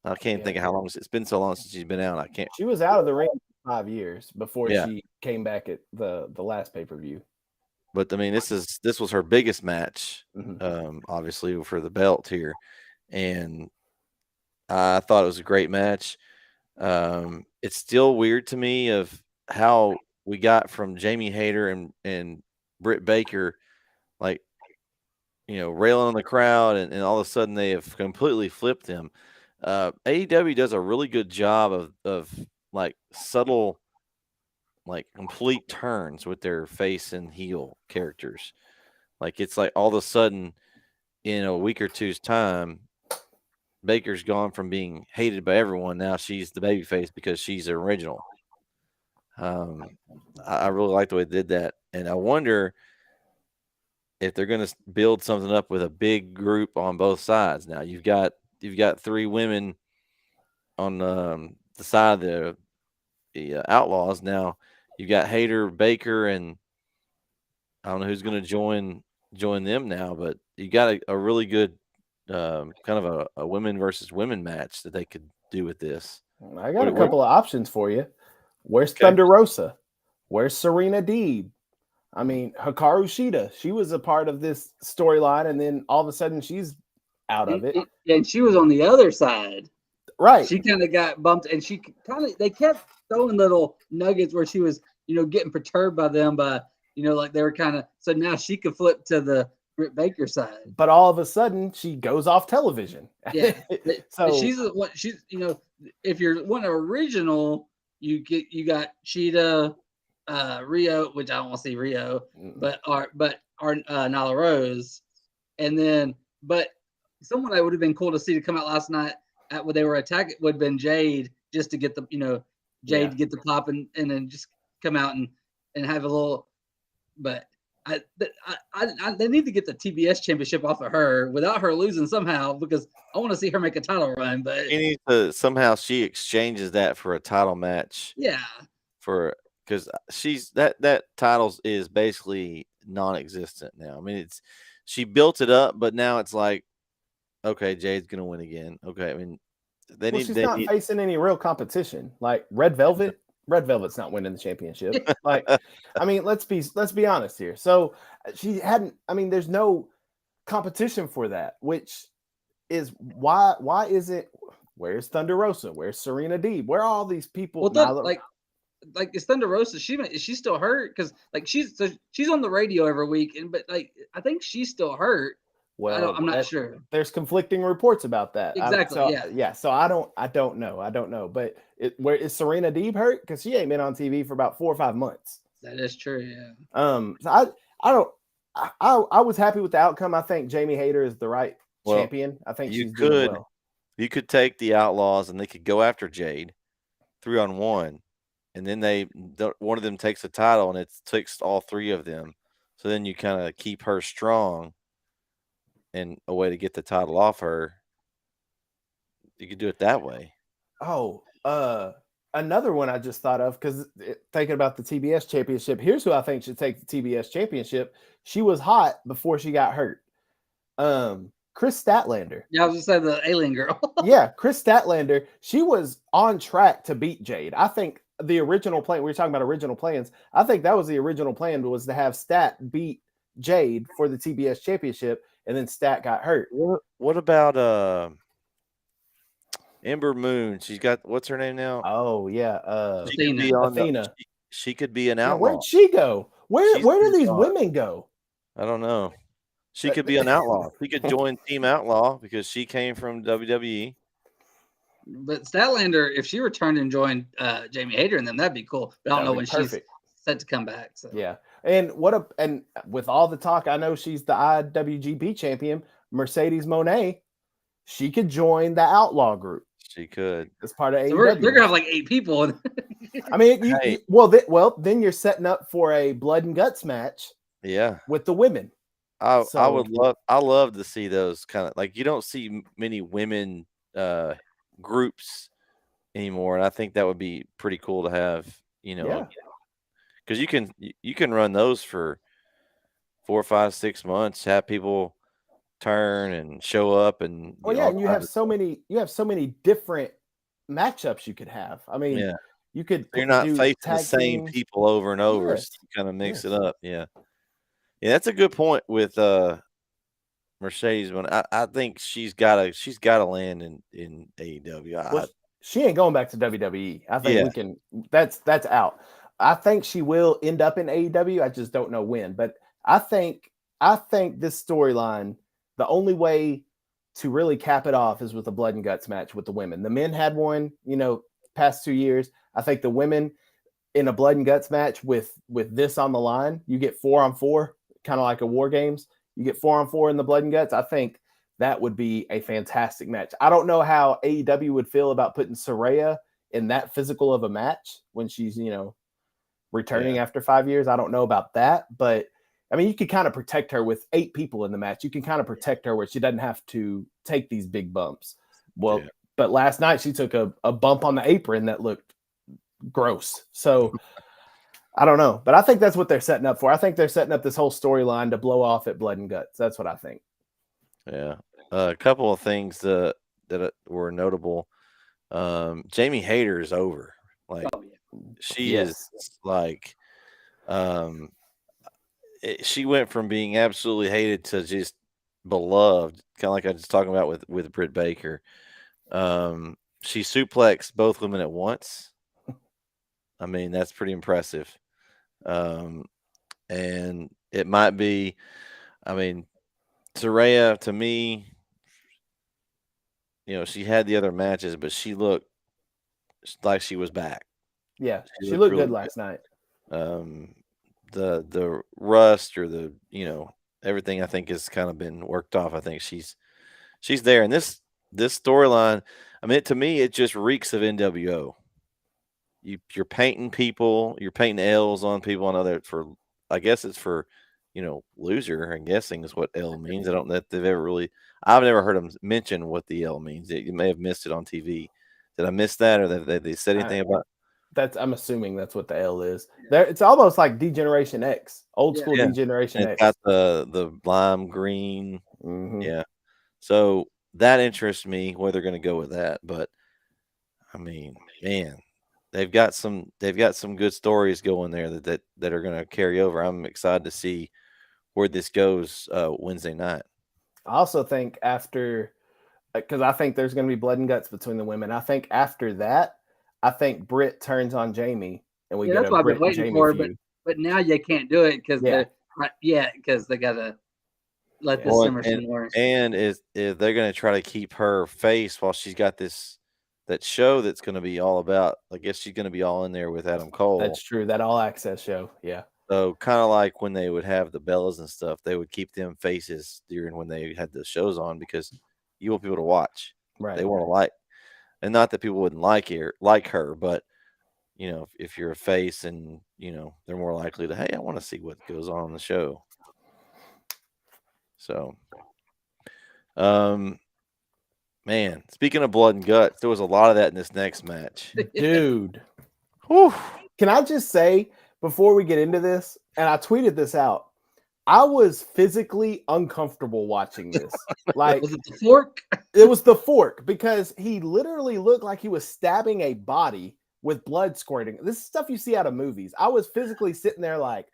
I can't think of how long it's been so long since she's been out. I can't. She was out of the ring for 5 years before Yeah. she came back at the last pay-per-view. But I mean, this was her biggest match, obviously for the belt here, and I thought it was a great match. It's still weird to me of how we got from Jamie Hayter and Britt Baker, like, railing on the crowd, and all of a sudden they have completely flipped them. AEW does a really good job of like subtle, like complete turns with their face and heel characters. Like it's like all of a sudden in a week or two's time, Baker's gone from being hated by everyone. Now she's the babyface because she's the original. I really like the way they did that, and I wonder if they're going to build something up with a big group on both sides. Now you've got 3 women on the side of the Outlaws. Now you've got Hayter, Baker, and I don't know who's going to join them now, but you got a really good kind of a women versus women match that they could do with this. I got a couple of options for you. Where's Thunder Rosa? Where's Serena Deeb? I mean, Hikaru Shida, she was a part of this storyline, and then all of a sudden she's out of it. And she was on the other side. Right. She kind of got bumped, and they kept throwing little nuggets where she was, getting perturbed by them like they were kind of, so now she could flip to the Britt Baker side. But all of a sudden she goes off television. Yeah. So she's if you're one original, you got Cheetah, Rio, which I don't want to see Rio, but Nyla Rose, and then but someone that would have been cool to see to come out last night when they were attacking would have been Jade, just to get the Jade to get the pop and then just come out and have a little. But they need to get the TBS championship off of her without her losing somehow, because I want to see her make a title run. But she needs to somehow she exchanges that for a title match. Yeah. Because she's that titles is basically non-existent now. I mean, she built it up, but now it's like, okay, Jade's gonna win again. Okay, I mean, she's not facing any real competition. Like Red Velvet's not winning the championship. Like, I mean, let's be honest here. So she hadn't. I mean, there's no competition for that, which is why isn't? Where's Thunder Rosa? Where's Serena Deeb? Where are all these people? Well, like is Thunder Rosa? Is she still hurt? Because like she's on the radio every week, but like I think she's still hurt. Well, I'm not sure. There's conflicting reports about that. Exactly. Yeah. So I don't know. But where is Serena Deeb hurt? Because she ain't been on TV for about 4 or 5 months. That is true. Yeah. So I was happy with the outcome. I think Jamie Hayter is the right champion. I think she's doing well. You could take the Outlaws and they could go after Jade 3-on-1, and then one of them takes the title and it takes all 3 of them. So then you kind of keep her strong. And a way to get the title off her, you could do it that way. Oh, another one I just thought of, because thinking about the TBS championship, here's who I think should take the TBS championship. She was hot before she got hurt. Chris Statlander. Yeah, I was gonna say the alien girl. Yeah, Chris Statlander. She was on track to beat Jade. I think the original plan. We were talking about original plans. I think that was the original plan, was to have Stat beat Jade for the TBS championship, and then Stat got hurt. What about Ember Moon? She's got what's her name now? Oh yeah, She could be on Athena. she could be an Yeah, outlaw. where'd she go? Where She's do been these gone. women go? I don't know. She could be an outlaw. She could join Team Outlaw because she came from WWE. But Statlander, if she returned and joined Jamie Hayter and them, that'd be cool. But I don't know when she's set to come back. So. Yeah. And and with all the talk, I know she's the IWGP champion, Mercedes Moné. She could join the Outlaw group. She could. As part of so AEW. they're gonna have like 8 people. I mean, then you're setting up for a blood and guts match. Yeah. With the women. I love to see those kind of, like, you don't see many women groups anymore, and I think that would be pretty cool to have, because you can run those for 4, 5, 6 months, have people turn and show up, and and you have so many different matchups you could have. I mean, you could you're not facing the same people over and over, so you kind of mix it up. Yeah, that's a good point with Mercedes. When I think she's got to land in AEW. She ain't going back to WWE. I think we can. That's out. I think she will end up in AEW. I just don't know when. But I think this storyline, the only way to really cap it off is with a blood and guts match with the women. The men had one, past 2 years. I think the women in a blood and guts match with this on the line, you get 4-on-4, kind of like a War Games. You get 4-on-4 in the blood and guts. I think that would be a fantastic match. I don't know how AEW would feel about putting Saraya in that physical of a match when she's, returning after 5 years. I don't know about that, but I mean, you could kind of protect her with 8 people in the match. You can kind of protect her where she doesn't have to take these big bumps. Well, but last night she took a bump on the apron that looked gross. So I don't know, but I think that's what they're setting up for. I think they're setting up this whole storyline to blow off at Blood and Guts. That's what I think. Yeah. A couple of things that were notable. Jamie Hayter is over. Like, she is like, she went from being absolutely hated to just beloved, kind of like I was talking about with Britt Baker. She suplexed both women at once. I mean, that's pretty impressive. And it might be, I mean, Saraya, to me, she had the other matches, but she looked like she was back. Yeah, she looked really good last night. The rust or the everything I think has kind of been worked off. I think she's there, and this storyline, I mean, to me, it just reeks of NWO. You're painting people, you're painting L's on people. I know that I guess it's for loser. I'm guessing is what L means. I don't know if they've ever really. I've never heard them mention what the L means. You may have missed it on TV. Did I miss that, or did they said anything about? I'm assuming that's what the L is. There, it's almost like D-Generation X, old school D-Generation X. It's got the lime green. Mm-hmm. Yeah. So that interests me where they're going to go with that. But I mean, man, they've got some good stories going there that are going to carry over. I'm excited to see where this goes Wednesday night. I also think because I think there's going to be blood and guts between the women. I think after that, I think Britt turns on Jamie, and we get that's what I've been waiting for. feud. But now you can't do it because they gotta let this simmer some more. And is they're going to try to keep her face while she's got that show that's going to be all about. I guess she's going to be all in there with Adam Cole. That's true. That All Access show. Yeah. So kind of like when they would have the Bellas and stuff, they would keep them faces during when they had the shows on because you want people to watch. Right. They want to like. And not that people wouldn't like her, but if you're a face and they're more likely to, hey, I want to see what goes on the show. So, man, speaking of blood and guts, there was a lot of that in this next match, dude. Whew. Can I just say before we get into this, and I tweeted this out, I was physically uncomfortable watching this. Like, was it the fork? It was the fork because he literally looked like he was stabbing a body with blood squirting. This is stuff you see out of movies. I was physically sitting there like,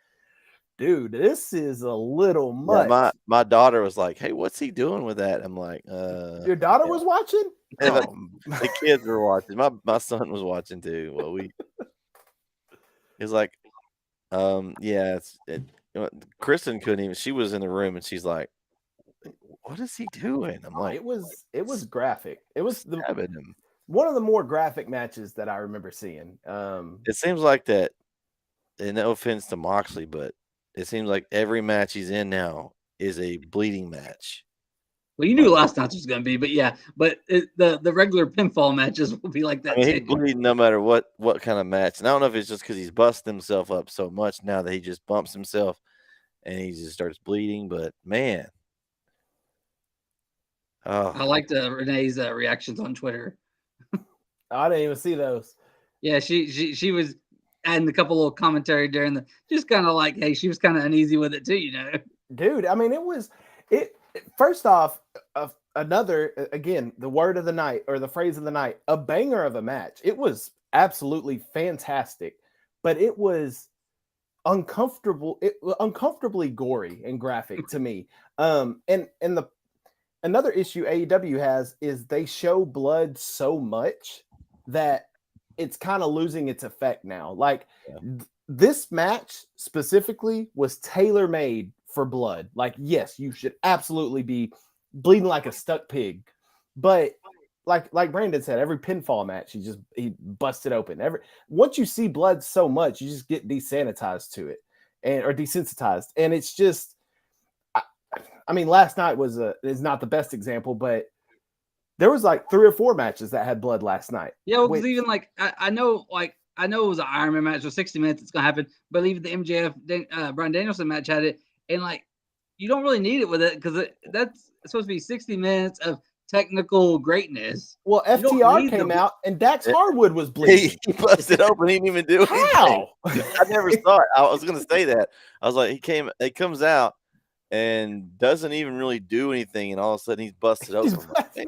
dude, this is a little Yeah, much. my daughter was like, "Hey, what's he doing with that?" I'm like, Your daughter yeah. was watching? And Oh. the kids were watching. My son was watching too. Well, he's like, yeah, Kristen couldn't even. She was in the room and she's like, "What is he doing?" I'm like, It was graphic. It was stabbing him. one of the more graphic matches that I remember seeing. It seems like that. And no offense to Moxley, but it seems like every match he's in now is a bleeding match. Well, you knew last night's was going to be, but yeah, but the regular pinfall matches will be like that I mean, too. he's bleeding no matter what kind of match. And I don't know if it's just because he's busting himself up so much now that he just bumps himself and he just starts bleeding. But man, I liked Renee's reactions on Twitter. I didn't even see those. Yeah, she was adding a couple little commentary during the, just kind of like, hey, she was kind of uneasy with it too, you know. Dude, I mean, it first off, another, again, the word of the night or the phrase of the night, a banger of a match. It was absolutely fantastic, but it was uncomfortably gory and graphic to me. And the another issue AEW has is they show blood so much that it's kind of losing its effect now. Like this match specifically was tailor-made for blood. Like, yes, you should absolutely be bleeding like a stuck pig, but like Brandon said, every pinfall match he busted open. Once you see blood so much, you just get desanitized to it or desensitized, and it's just. I mean, last night is not the best example, but there was like 3 or 4 matches that had blood last night. Yeah, because even like I know it was an Iron Man match for 60 minutes. It's gonna happen, but even the MJF Bryan Danielson match had it, and like you don't really need it with it because that's supposed to be 60 minutes of technical greatness. Well, FTR came out and Dax Harwood was bleeding. He busted open. He didn't even do anything. How? I never saw it. I was going to say that. I was like, he comes out and doesn't even really do anything, and all of a sudden he's busted open.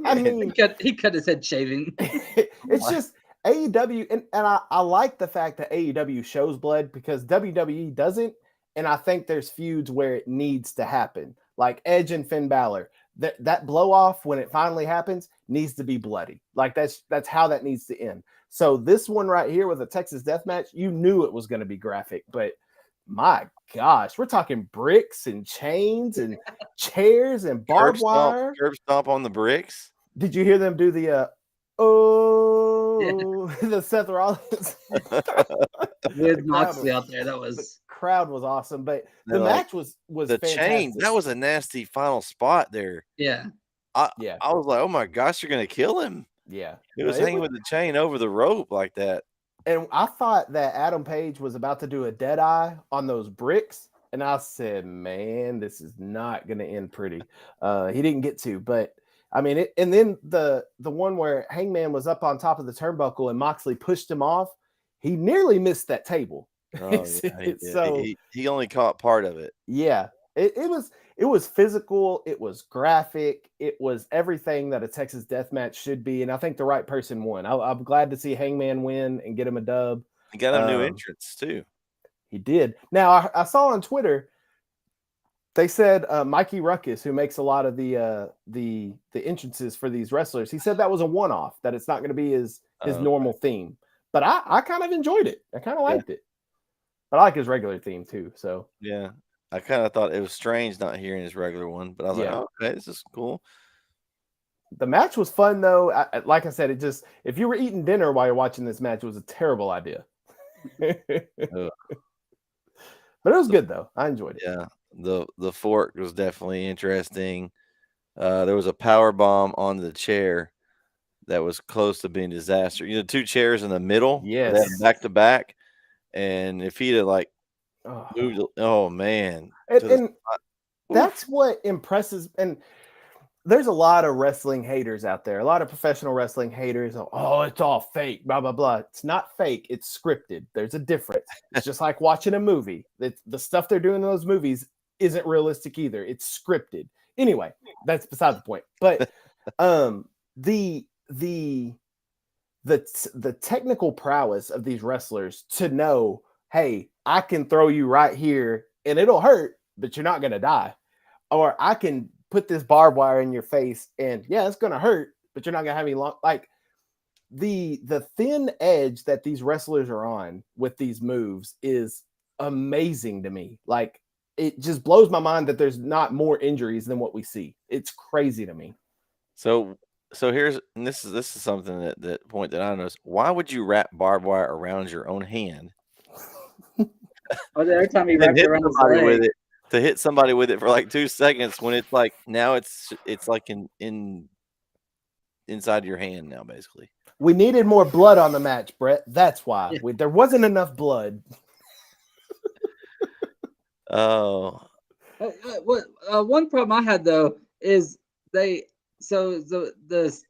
I mean, he cut his head shaving. It's just AEW, and I like the fact that AEW shows blood because WWE doesn't, and I think there's feuds where it needs to happen, like Edge and Finn Balor. That blow off when it finally happens needs to be bloody. Like that's how that needs to end. So this one right here with a Texas death match, you knew it was going to be graphic, but my gosh, we're talking bricks and chains and chairs and barbed wire. Curb stomp on the bricks. Did you hear them do the the Seth Rollins with Moxley out there? That was the crowd was awesome, but the match was the fantastic. chain. That was a nasty final spot there. Yeah, I was like, oh my gosh, you're gonna kill him. Yeah, he was hanging with the chain over the rope like that. And I thought that Adam Page was about to do a dead eye on those bricks. And I said, man, this is not going to end pretty. He didn't get to, but I mean, and then the one where Hangman was up on top of the turnbuckle and Moxley pushed him off. He nearly missed that table. Oh, yeah, so he only caught part of it. Yeah, it was physical. It was graphic. It was everything that a Texas death match should be. And I think the right person won. I'm glad to see Hangman win and get him a dub. He got him new entrance too. He did. Now I saw on Twitter, they said Mikey Ruckus, who makes a lot of the entrances for these wrestlers, he said that was a one-off, that it's not going to be his normal theme. But I kind of enjoyed it. I kind of liked it. But I like his regular theme too. So yeah. I kind of thought it was strange not hearing his regular one, but I was like, oh, okay, this is cool. The match was fun, though. Like I said, if you were eating dinner while you're watching this match, it was a terrible idea. But it was good, though. I enjoyed it. Yeah, the fork was definitely interesting. There was a power bomb on the chair that was close to being disaster. You know, 2 chairs in the middle, yes, back to back, and if he'd have moved, oh man, and that's what impresses. And there's a lot of wrestling haters out there, a lot of professional wrestling haters. Oh, it's all fake, blah blah blah. It's not fake, it's scripted. There's a difference. It's just like watching a movie. The stuff they're doing in those movies isn't realistic either. It's scripted. Anyway, that's beside the point. But the technical prowess of these wrestlers to know, hey, I can throw you right here and it'll hurt, but you're not going to die. Or I can put this barbed wire in your face and yeah, it's going to hurt, but you're not going to have any long, like the thin edge that these wrestlers are on with these moves is amazing to me. Like it just blows my mind that there's not more injuries than what we see. It's crazy to me. So here's, and this is something that point that I noticed. Why would you wrap barbed wire around your own hand? Every time he And then wrapped hit it around his somebody with leg. it, to hit somebody with it for like 2 seconds when it's like now it's like inside your hand now, basically. We needed more blood on the match, Brett. That's why there wasn't enough blood. Oh, One problem I had though is the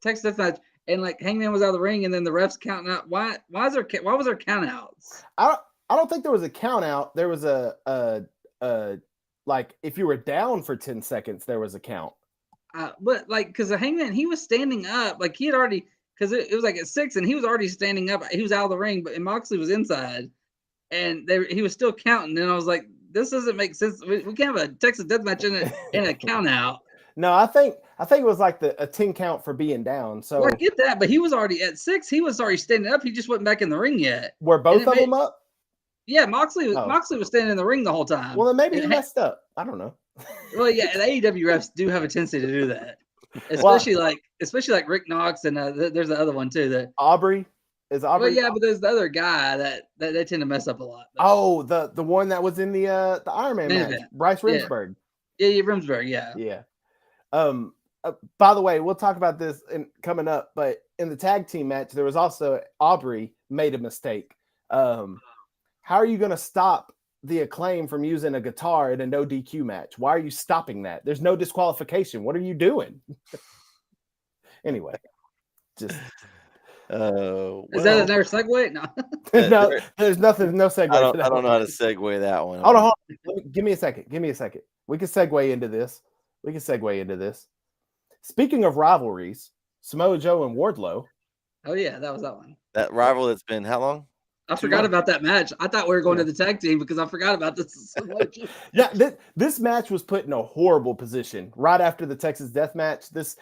Texas Death Match and like Hangman was out of the ring and then the refs counting out. Why was there count outs? I don't think there was a count out. There was a like if you were down for 10 seconds, there was a count. But like because the Hangman, he was standing up, like he had already, because it was like at 6 and he was already standing up. He was out of the ring, and Moxley was inside, and he was still counting. And I was like, this doesn't make sense. We can't have a Texas Death Match in a count out. No, I think it was like a 10 count for being down. So well, I get that, but he was already at 6. He was already standing up. He just wasn't back in the ring yet. Were both of them up? Yeah, Moxley was standing in the ring the whole time. Well, then maybe he messed up. I don't know. Well, yeah, the AEW refs do have a tendency to do that, especially like Rick Knox and there's the other one too. That Aubrey. Well, yeah, but there's the other guy that they tend to mess up a lot. Oh, the one that was in the Iron Man match, Bryce Remsburg. Yeah, Remsburg. Yeah. Yeah. By the way, we'll talk about this coming up, but in the tag team match, there was also Aubrey made a mistake. How are you going to stop the Acclaim from using a guitar in a no DQ match? Why are you stopping that? There's no disqualification. What are you doing? Anyway, just. Is that another segue? No. No, there's nothing. No segue. I don't know how to segue that one. Hold on. Give me a second. We can segue into this. Speaking of rivalries, Samoa Joe and Wardlow. Oh yeah, that was that one. That rival that's been how long? I forgot about that match. I thought we were going to the tag team because I forgot about this. Yeah, this match was put in a horrible position right after the Texas Death Match. This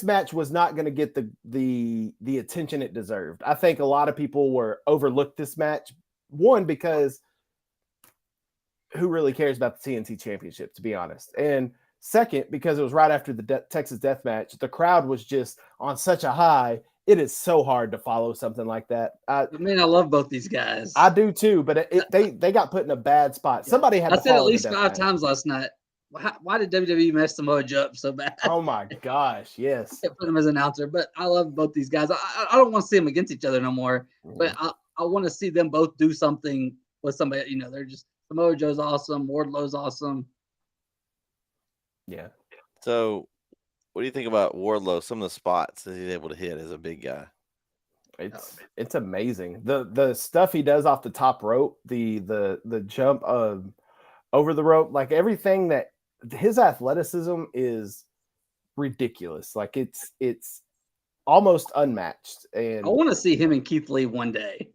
match was not going to get the attention it deserved. I think a lot of people overlooked this match. One, because who really cares about the TNT Championship, to be honest? And second, because it was right after the Texas Death Match. The crowd was just on such a high. It is so hard to follow something like that. I love both these guys. I do too, but they got put in a bad spot. Somebody had. I said at least 5 times last night. Why did WWE mess Samoa Joe up so bad? Oh my gosh, yes. I put him as an announcer, but I love both these guys. I don't want to see them against each other no more, but I want to see them both do something with somebody. They're just Samoa Joe's awesome, Wardlow's awesome. Yeah. So, what do you think about Wardlow? Some of the spots that he's able to hit as a big guy. It's amazing. The stuff he does off the top rope, the jump over the rope, like everything that his athleticism is ridiculous. Like it's almost unmatched. And I want to see him and Keith Lee one day.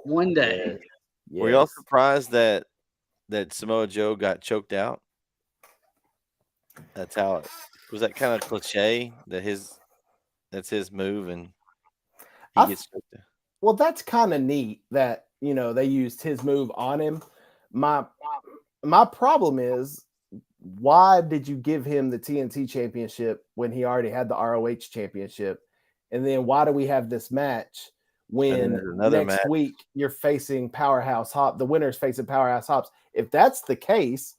One day. Yes. Were y'all surprised that Samoa Joe got choked out? That's how it was. That kind of cliche that's his move, and he gets choked out. Well, that's kind of neat that they used his move on him. My problem is, why did you give him the TNT Championship when he already had the ROH Championship? And then why do we have this match when next week you're facing Powerhouse Hobbs? The winner's facing Powerhouse Hobbs. If that's the case,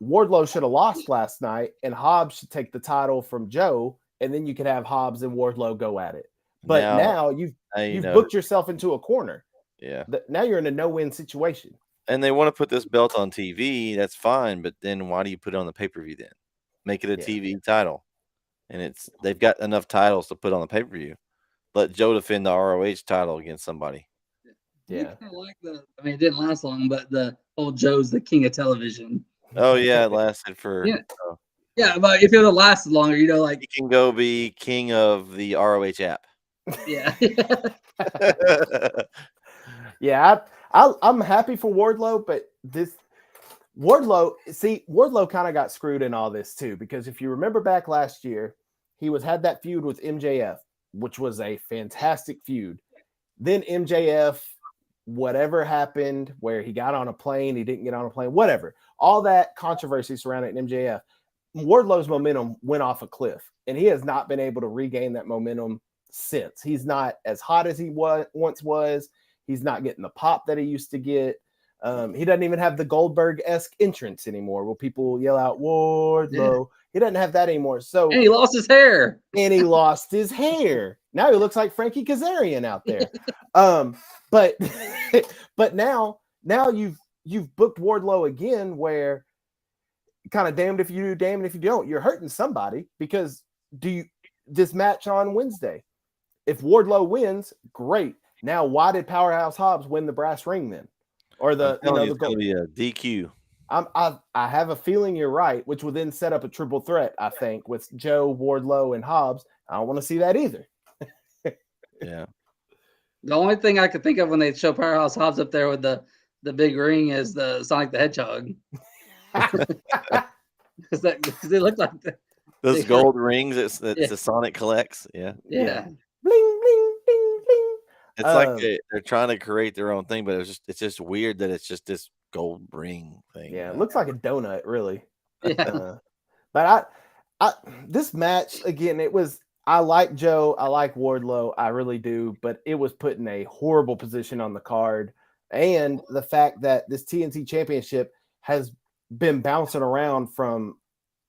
Wardlow should have lost last night, and Hobbs should take the title from Joe, and then you could have Hobbs and Wardlow go at it. But now you've booked yourself into a corner. Yeah. Now you're in a no-win situation. And they want to put this belt on TV. That's fine, but then why do you put it on the pay-per-view then? Make it a TV title. And they've got enough titles to put on the pay-per-view. Let Joe defend the ROH title against somebody. Yeah. Kind of like it didn't last long, but the old Joe's the king of television. Oh yeah, it lasted for Yeah, but if it would have lasted longer, he can go be king of the ROH app. Yeah. Yeah, I'm happy for Wardlow, but Wardlow kind of got screwed in all this too, because if you remember back last year, he had that feud with MJF, which was a fantastic feud. Then MJF, whatever happened, where he got on a plane, he didn't get on a plane, whatever. All that controversy surrounding MJF, Wardlow's momentum went off a cliff, and he has not been able to regain that momentum since. He's not as hot as he once was. He's not getting the pop that he used to get. He doesn't even have the Goldberg-esque entrance anymore where people yell out Wardlow. Yeah. He doesn't have that anymore. So and he lost his hair. Now he looks like Frankie Kazarian out there. But now you've booked Wardlow again, where kind of damned if you do, damned if you don't. You're hurting somebody, because this match on Wednesday, if Wardlow wins, great. Now, why did Powerhouse Hobbs win the brass ring then? Or it's going to be a DQ. I have a feeling you're right, which will then set up a triple threat, I think, with Joe, Wardlow, and Hobbs. I don't want to see that either. Yeah. The only thing I could think of when they show Powerhouse Hobbs up there with the big ring is the Sonic the Hedgehog. Because they look like those gold rings that the Sonic collects. Yeah. Yeah. Bling, bling, bling, bling. It's like they're trying to create their own thing, but it's just weird that it's just this gold ring thing. Yeah, it looks like a donut, really. Yeah. But I this match again, I like Joe, I like Wardlow, I really do, but it was put in a horrible position on the card, and the fact that this TNT Championship has been bouncing around from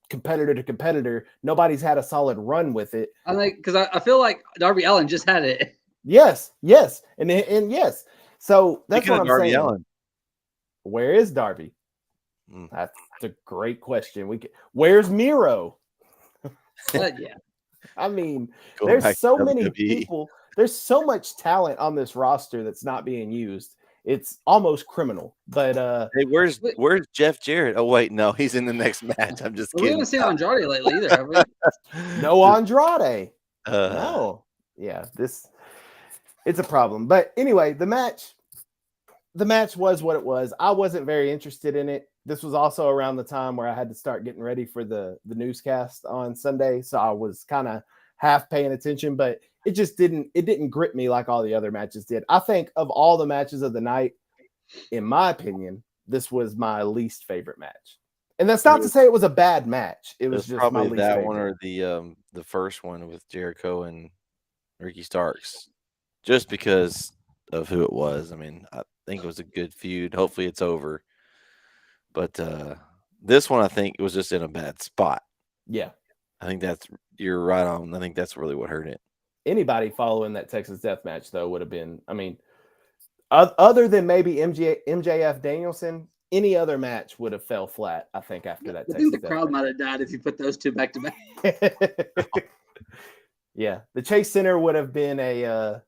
competitor to competitor. Nobody's had a solid run with it. I think because I feel like Darby Allin just had it. Yes, and yes. So that's Speaking what I'm Darby saying. Allin. Where is Darby? That's a great question. Where's Miro? Yeah. I mean, there's so many people. There's so much talent on this roster that's not being used. It's almost criminal. But hey, where's Jeff Jarrett? Oh wait, no, he's in the next match. I'm just kidding. We haven't seen Andrade lately either, have we? No Andrade. No. Yeah, it's a problem. But anyway, the match was what it was. I wasn't very interested in it. This was also around the time where I had to start getting ready for the newscast on Sunday, so I was kind of half paying attention, but it didn't grip me like all the other matches did. I think of all the matches of the night, in my opinion, this was my least favorite match. And that's not to say it was a bad match. It was just probably my least that favorite. One or the first one with Jericho and Ricky Starks, just because of who it was. I mean, I think it was a good feud. Hopefully it's over. But this one, I think it was just in a bad spot. Yeah. I think you're right on. I think that's really what hurt it. Anybody following that Texas Death Match, though, would have been, I mean, other than maybe MJF Danielson, any other match would have fell flat, I think, after that. I think the crowd might have died if you put those two back to back. Yeah. The Chase Center would have been a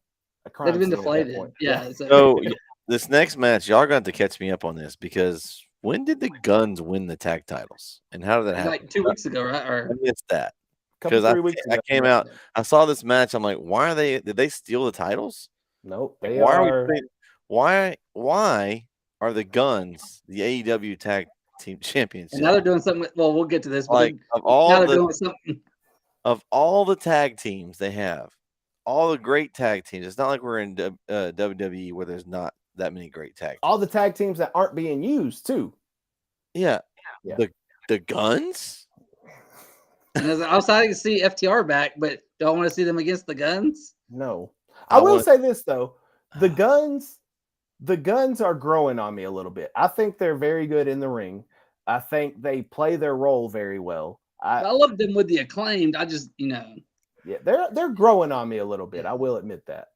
crime. It'd have been deflated. Yeah. So this next match, y'all got to catch me up on this, because when did the Guns win the tag titles, and how did that happen? Like 2 weeks ago, right? Or I missed that. Because I came out, I saw this match. I'm like, did they steal the titles? Nope. Why are the Guns the AEW tag team championship? And now they're doing something. Well, we'll get to this. Like, doing something. Of all the tag teams they have, all the great tag teams, it's not like we're in WWE where there's not that many great tag teams. All the tag teams that aren't being used too. Yeah. The Guns. And I was excited to see FTR back, but don't want to see them against the Guns. No, I will say this though: the Guns are growing on me a little bit. I think they're very good in the ring. I think they play their role very well. I love them with the Acclaimed. I just, yeah, they're growing on me a little bit. I will admit that.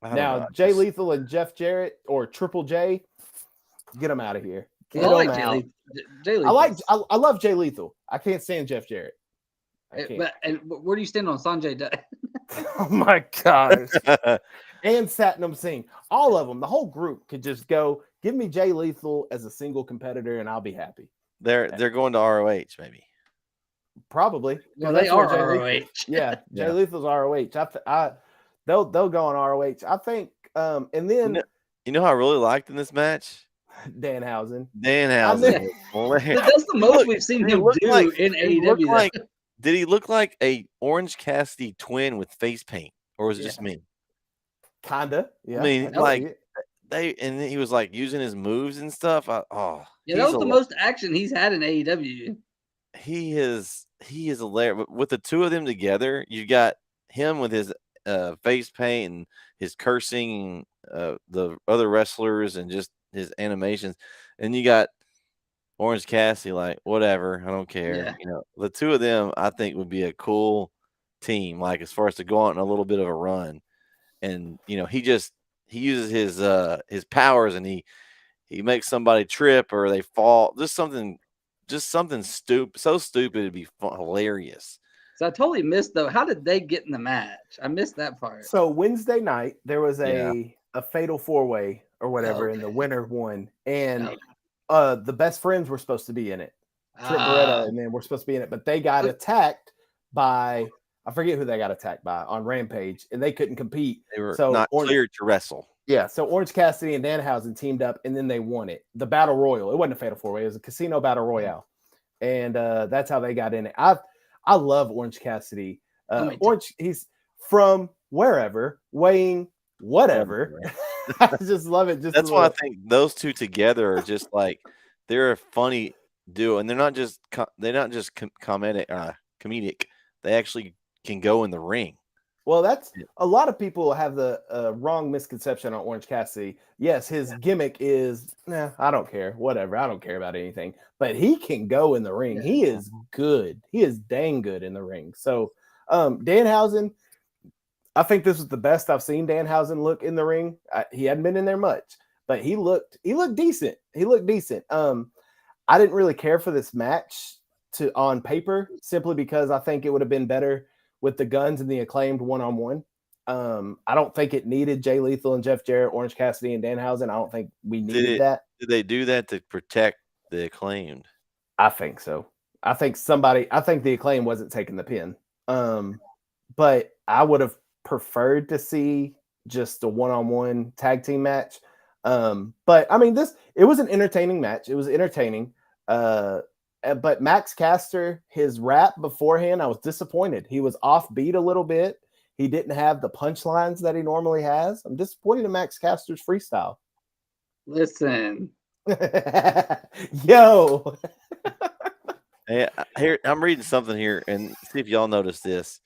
Now, Jay Lethal and Jeff Jarrett, or Triple J, get them out of here. I like Jay Lethal. I love Jay Lethal. I can't stand Jeff Jarrett. And where do you stand on Sanjay Dutt? Oh my gosh. And Satnam Singh. All of them. The whole group could just go, give me Jay Lethal as a single competitor and I'll be happy. They're going to ROH maybe. Probably. Well, they are ROH. Yeah, Jay Lethal's ROH. They'll go on ROH. I think and then You know who I really liked in this match? Danhausen. Danhausen. mean- That's the most we've seen him do in AEW. Like, did he look like a Orange Cassidy twin with face paint, or was it just me? Kinda. Yeah. I mean, can like see it. and then he was like using his moves and stuff. Yeah, that he's was the most action he's had in AEW. he is hilarious. But with the two of them together, you got him with his face paint and his cursing, the other wrestlers and just his animations, and you got Orange Cassidy, like, whatever, I don't care. Yeah. You know, the two of them, I think, would be a cool team. Like, as far as to go on a little bit of a run, and you know, he uses his powers, and he makes somebody trip or they fall. Just something stupid, so stupid it'd be hilarious. So I totally missed though. How did they get in the match? I missed that part. So Wednesday night there was a fatal 4-way or whatever, and the winner won. And the best friends were supposed to be in it. Trent Beretta and then we're supposed to be in it, but they got attacked by, I forget who they got attacked by on Rampage, and they couldn't compete. They were so not cleared to wrestle. Yeah, so Orange Cassidy and Danhausen teamed up, and then they won it. The Battle Royal. It wasn't a fatal 4-way. It was a casino battle royale, and that's how they got in it. I love Orange Cassidy. Orange, he's from wherever, weighing whatever. I just love it. That's why I think those two together are just like, they're a funny duo, and they're not just comedic. They actually can go in the ring. Well, that's a lot of people have the wrong misconception on Orange Cassidy. Yes, his gimmick is, I don't care, whatever. I don't care about anything. But he can go in the ring. He is good. He is dang good in the ring. So, Danhausen, I think this was the best I've seen Danhausen look in the ring. He hadn't been in there much, but he looked decent. He looked decent. I didn't really care for this match on paper, simply because I think it would have been better with the Guns and the Acclaimed one-on-one. I don't think it needed Jay Lethal and Jeff Jarrett, Orange Cassidy, and Danhausen. I don't think we needed that. Did they do that to protect the Acclaimed? I think so. I think the Acclaim wasn't taking the pin. But I would have preferred to see just a one-on-one tag team match. But I mean, it was an entertaining match. It was entertaining. But Max Caster, his rap beforehand, I was disappointed. He was offbeat a little bit. He didn't have the punchlines that he normally has. I'm disappointed in Max Caster's freestyle. Listen. Yo. Hey, here, I'm reading something here, and see if y'all notice this.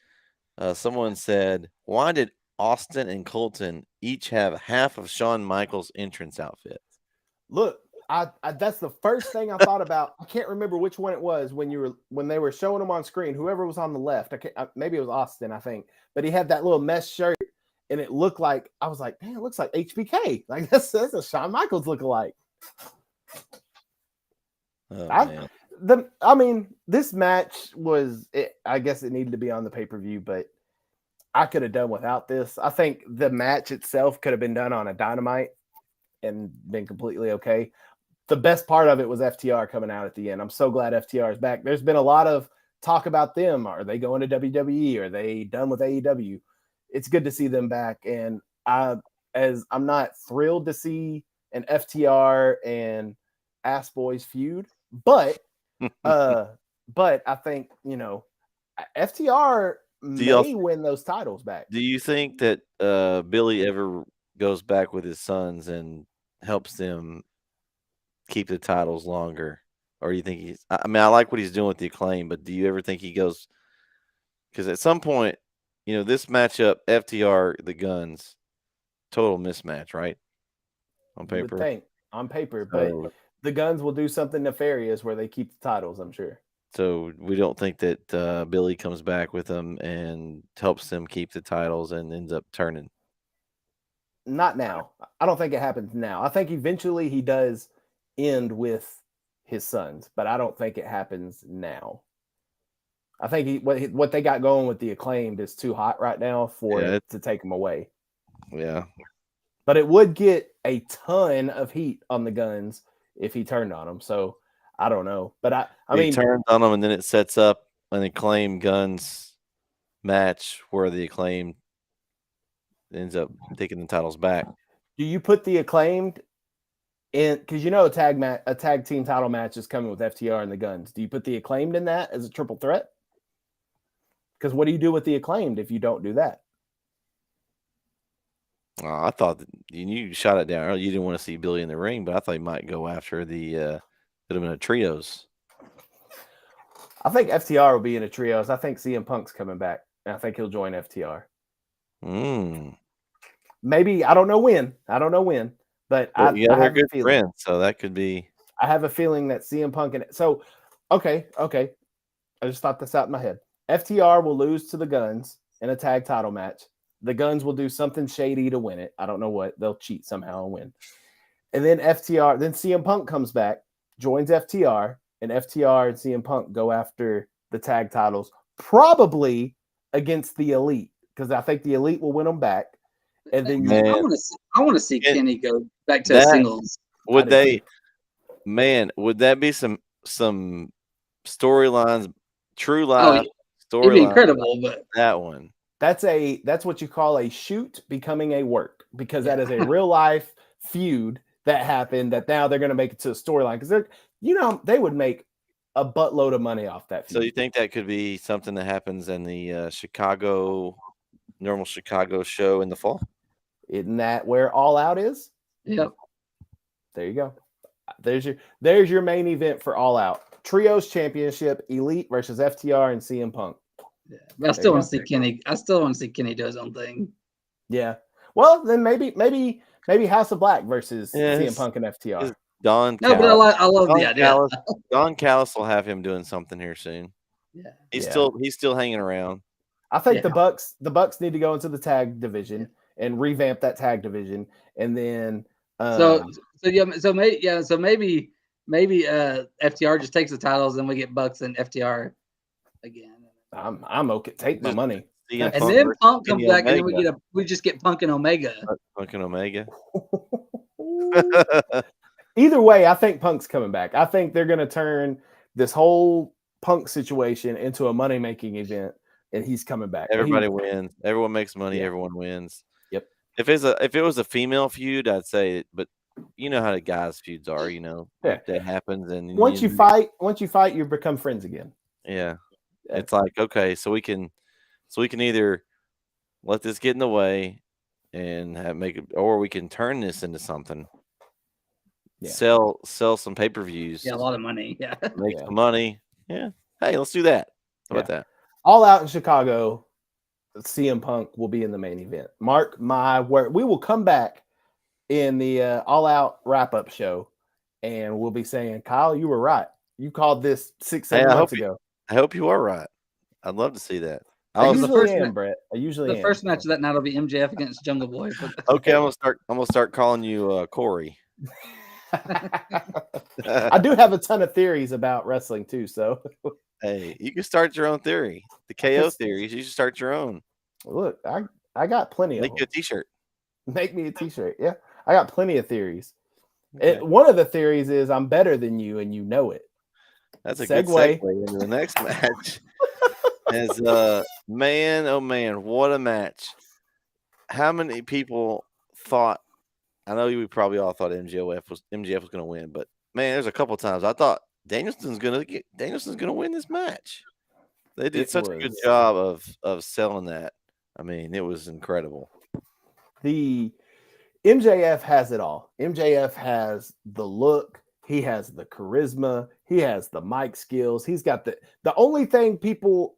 Someone said, why did Austin and Colton each have half of Shawn Michaels' entrance outfit? Look, I that's the first thing I thought about. I can't remember which one it was when they were showing him on screen. Whoever was on the left, maybe it was Austin, I think. But he had that little mesh shirt, and it looked like, I was like, man, it looks like HBK. Like that's a Shawn Michaels lookalike. I mean, this match I guess it needed to be on the pay-per-view, but I could have done without this. I think the match itself could have been done on a Dynamite and been completely okay. The best part of it was FTR coming out at the end. I'm so glad FTR is back. There's been a lot of talk about them. Are they going to WWE? Are they done with AEW? It's good to see them back. And I'm not thrilled to see an FTR and Ass Boys feud, but I think, FTR may win those titles back. Do you think that Billy ever goes back with his sons and helps them keep the titles longer? Or do you think I like what he's doing with the Acclaim, but do you ever think he goes? Because at some point, this matchup, FTR, the Guns, total mismatch, right? On paper. On paper, but the Guns will do something nefarious where they keep the titles, I'm sure. So we don't think that Billy comes back with them and helps them keep the titles and ends up turning. Not now. I don't think it happens now. I think eventually he does end with his sons, but I don't think it happens now. I think what they got going with the Acclaimed is too hot right now for it to take them away. Yeah. But it would get a ton of heat on the Guns if he turned on them. So I don't know. But I mean, he turns on them, and then it sets up an Acclaim Guns match where the Acclaim ends up taking the titles back. Do you put the Acclaimed in? Because a tag team title match is coming with FTR and the Guns. Do you put the Acclaimed in that as a triple threat? Because what do you do with the Acclaimed if you don't do that? I thought that you shot it down early. You didn't want to see Billy in the ring, but I thought he might go after the could have been a trios. I think FTR will be in a trios. I think CM Punk's coming back, and I think he'll join FTR. Maybe I don't know when. But I have good a feeling. friends, so that could be. I have a feeling that CM Punk okay. I just thought this out in my head. FTR will lose to the Guns in a tag title match. The Guns will do something shady to win it. I don't know what. They'll cheat somehow and win. And then CM Punk comes back, joins FTR, and FTR and CM Punk go after the tag titles, probably against the Elite, because I think the Elite will win them back. And then I want to see Kenny go back to singles. Would that be some storylines, true life storyline? It'd be incredible, but that one. That's what you call a shoot becoming a work, because that is a real life feud that happened that now they're going to make it to a storyline, because they would make a buttload of money off that feud. So you think that could be something that happens in the normal Chicago show in the fall? Isn't that where All Out is? Yep. There you go. There's your main event for All Out. Trios Championship, Elite versus FTR and CM Punk. Yeah, but I still want to see Kenny. I still want to see Kenny do his own thing. Yeah. Well, then maybe House of Black versus CM Punk and FTR. But I love the idea. Don Callis will have him doing something here soon. Yeah. He's still hanging around. I think the Bucks need to go into the tag division and revamp that tag division, and then maybe FTR just takes the titles and we get Bucks and FTR again. I'm okay. Take my money. And then Punk comes back, and then we just get Punk and Omega. Punk and Omega. Either way, I think Punk's coming back. I think they're going to turn this whole Punk situation into a money-making event, and he's coming back. Everybody wins. Everyone makes money. Yeah. Everyone wins. Yep. If it was a female feud, I'd say, but you know how the guys' feuds are. That happens, and once you fight, you become friends again. Yeah. It's like, okay, so we can either let this get in the way and make it, or we can turn this into something. Yeah. Sell some pay-per-views. Yeah, a lot of money. Yeah. Make some money. Yeah. Hey, let's do that. How about that? All Out in Chicago, CM Punk will be in the main event. Mark my word. We will come back in the All Out wrap-up show, and we'll be saying, Kyle, you were right. You called this 6-7 months ago. I hope you are right. I'd love to see that. I usually am, Brett. The first match of that night will be MJF against Jungle Boy. Okay, I'm gonna start calling you Corey. I do have a ton of theories about wrestling too, so hey, you can start your own theory. The KO theories. You should start your own. Look, I got plenty of them. Make you a t-shirt. Make me a t-shirt. Yeah, I got plenty of theories. Okay. One of the theories is I'm better than you, and you know it. That's a good segue into the next match. As man, oh man, what a match! How many people thought? I know we probably all thought MJF was going to win, but man, there's a couple times I thought Danielson's going to win this match. They did such a good job of selling that. I mean, it was incredible. The MJF has it all. MJF has the look. He has the charisma. He has the mic skills. He's got the only thing people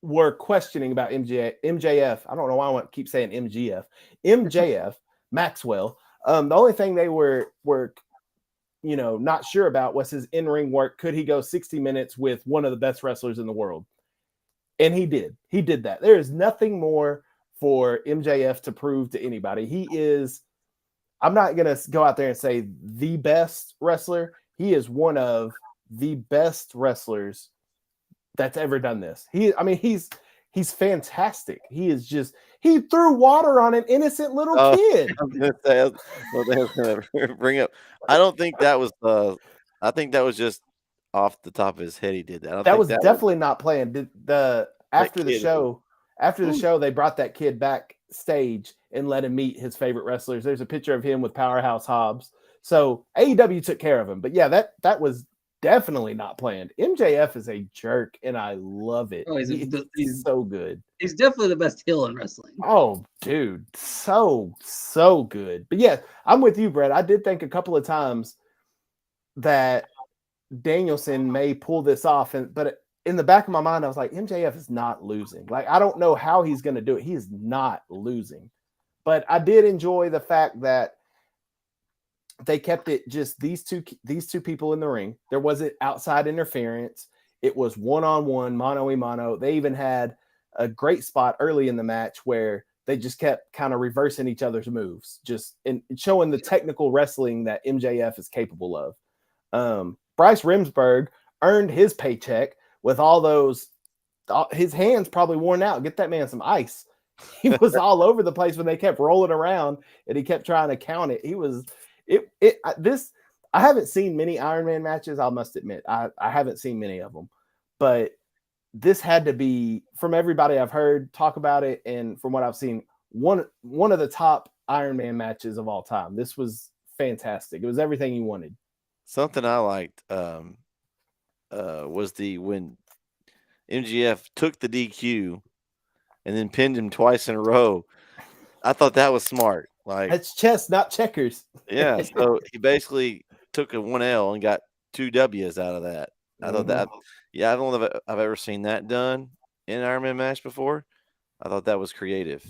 were questioning about MJF. I don't know why I want to keep saying MGF. MJF, Maxwell. The only thing they were not sure about was his in-ring work. Could he go 60 minutes with one of the best wrestlers in the world? And he did. He did that. There is nothing more for MJF to prove to anybody. He is, I'm not going to go out there and say the best wrestler. He is one of the best wrestlers that's ever done this. He's fantastic. He is just, he threw water on an innocent little kid. I'm going to say, well, they was going to bring up. I don't think that was, I think that was just off the top of his head. He did that. That was definitely not planned. After the show, they brought that kid back stage and let him meet his favorite wrestlers. There's a picture of him with Powerhouse Hobbs. So AEW took care of him. But yeah, that was definitely not planned. MJF is a jerk, and I love it. Oh, he's so good. He's definitely the best heel in wrestling. Oh, dude, so good. But yeah, I'm with you, Brett. I did think a couple of times that Danielson may pull this off, but in the back of my mind, I was like, MJF is not losing. Like, I don't know how he's going to do it. He is not losing. But I did enjoy the fact that they kept it just these two people in the ring. There wasn't outside interference. It was one-on-one, mano-a-mano. They even had a great spot early in the match where they just kept kind of reversing each other's moves, just and showing the technical wrestling that MJF is capable of. Bryce Remsburg earned his paycheck with all those, his hands probably worn out. Get that man some ice. He was all over the place when they kept rolling around and he kept trying to count it. I haven't seen many Iron Man matches. I must admit, I haven't seen many of them, but this had to be, from everybody I've heard talk about it and from what I've seen, one of the top Iron Man matches of all time. This was fantastic. It was everything you wanted. Something I liked was when MGF took the DQ and then pinned him twice in a row. I thought that was smart. Like, that's chess, not checkers. Yeah, so he basically took a 1L and got 2 W's out of that. I thought that, I don't know if I've ever seen that done in an Iron Man match before. I thought that was creative.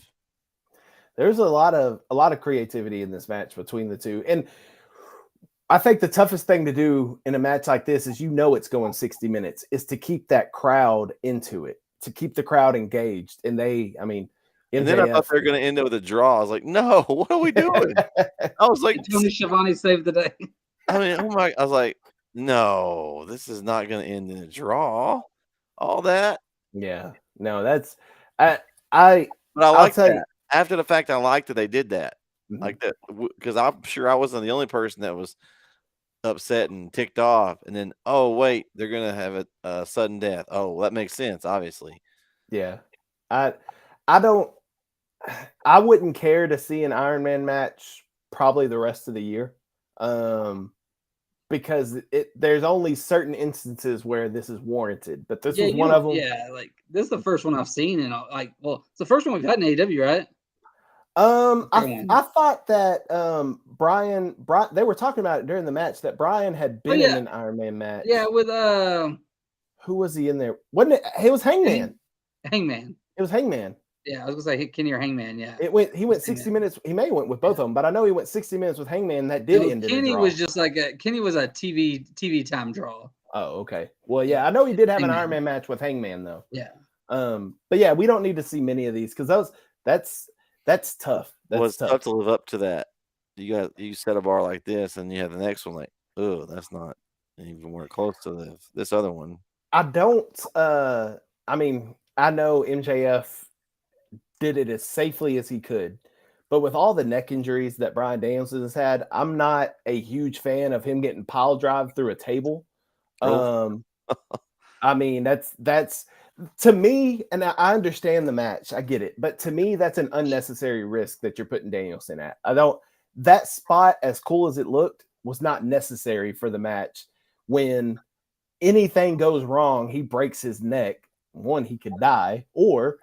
There's a lot of creativity in this match between the two, and I think the toughest thing to do in a match like this is, it's going 60 minutes, is to keep that crowd into it, to keep the crowd engaged. And MJF, and then I thought they were going to end up with a draw. I was like, no, what are we doing? I was like, Tony Schiavone saved the day. I was like, no, this is not going to end in a draw. All that. Yeah, no, that's But I like that. you, After the fact, I liked that they did that. Like that, because I'm sure I wasn't the only person that was upset and ticked off. And then, oh wait, they're gonna have a sudden death. Oh, that makes sense, obviously. Yeah, I wouldn't care to see an Iron Man match probably the rest of the year, because there's only certain instances where this is warranted. But this was one of them. Yeah, like this is the first one I've seen, and it's the first one we've had in AEW, right? I thought that Brian, they were talking about it during the match that Brian had been in an Iron Man match. Yeah, with who was he in there? Wasn't it? It was Hangman. Hangman. It was Hangman. Yeah, I was gonna say Kenny or Hangman. Yeah, He went 60 minutes. He may have went with both of them, but I know he went 60 minutes with Hangman. That did end. Kenny was just like Kenny was a TV time draw. Oh, okay. Well, yeah, I know he did have an Iron Man match with Hangman though. Yeah. But yeah, we don't need to see many of these because that's tough. It's tough to live up to that. You set a bar like this, and you have the next one like, oh, that's not even more close to this other one. I don't. I know MJF did it as safely as he could, but with all the neck injuries that Bryan Danielson has had, I'm not a huge fan of him getting pile drive through a table. Oh. That's to me, and I understand the match, I get it, but to me, that's an unnecessary risk that you're putting Danielson at. That spot, as cool as it looked, was not necessary for the match. When anything goes wrong, he breaks his neck. One, he could die or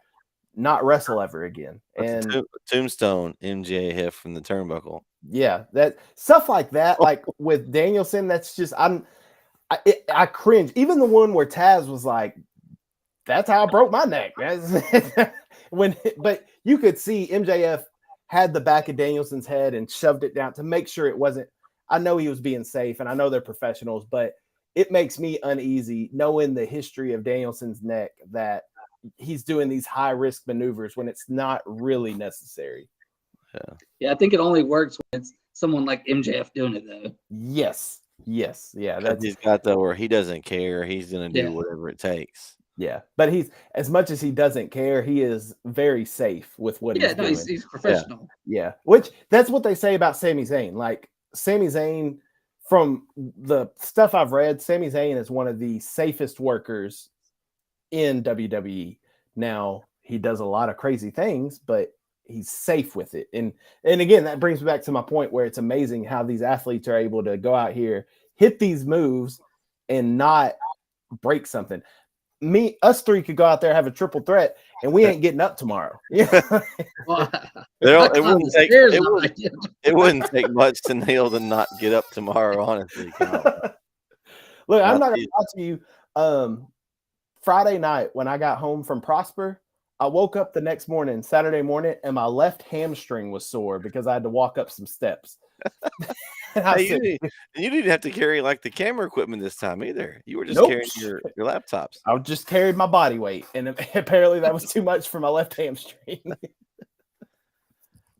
not wrestle ever again. And tombstone MJF from the turnbuckle. Yeah, that stuff like that, like with Danielson, that's just I cringe. Even the one where Taz was like, "That's how I broke my neck." But you could see MJF had the back of Danielson's head and shoved it down to make sure it wasn't. I know he was being safe, and I know they're professionals, but it makes me uneasy knowing the history of Danielson's neck that he's doing these high risk maneuvers when it's not really necessary. Yeah, I think it only works when it's someone like MJF doing it though. Yes, yeah. He's got that where he doesn't care. He's gonna do whatever it takes. Yeah, but he's, as much as he doesn't care, he is very safe with what he's doing. He's professional. Yeah, which that's what they say about Sami Zayn. Like Sami Zayn, from the stuff I've read, Sami Zayn is one of the safest workers in WWE. Now, he does a lot of crazy things, but he's safe with it. And again, that brings me back to my point where it's amazing how these athletes are able to go out here, hit these moves, and not break something. Us three could go out there, have a triple threat, and we ain't getting up tomorrow. Yeah. Well, it wouldn't take much to nail to not get up tomorrow, honestly. Look, I'm not gonna lie to you. Friday night when I got home from Prosper, I woke up the next morning, Saturday morning, and my left hamstring was sore because I had to walk up some steps. You didn't have to carry like the camera equipment this time either. You were just carrying your laptops. I just carried my body weight, and apparently that was too much for my left hamstring.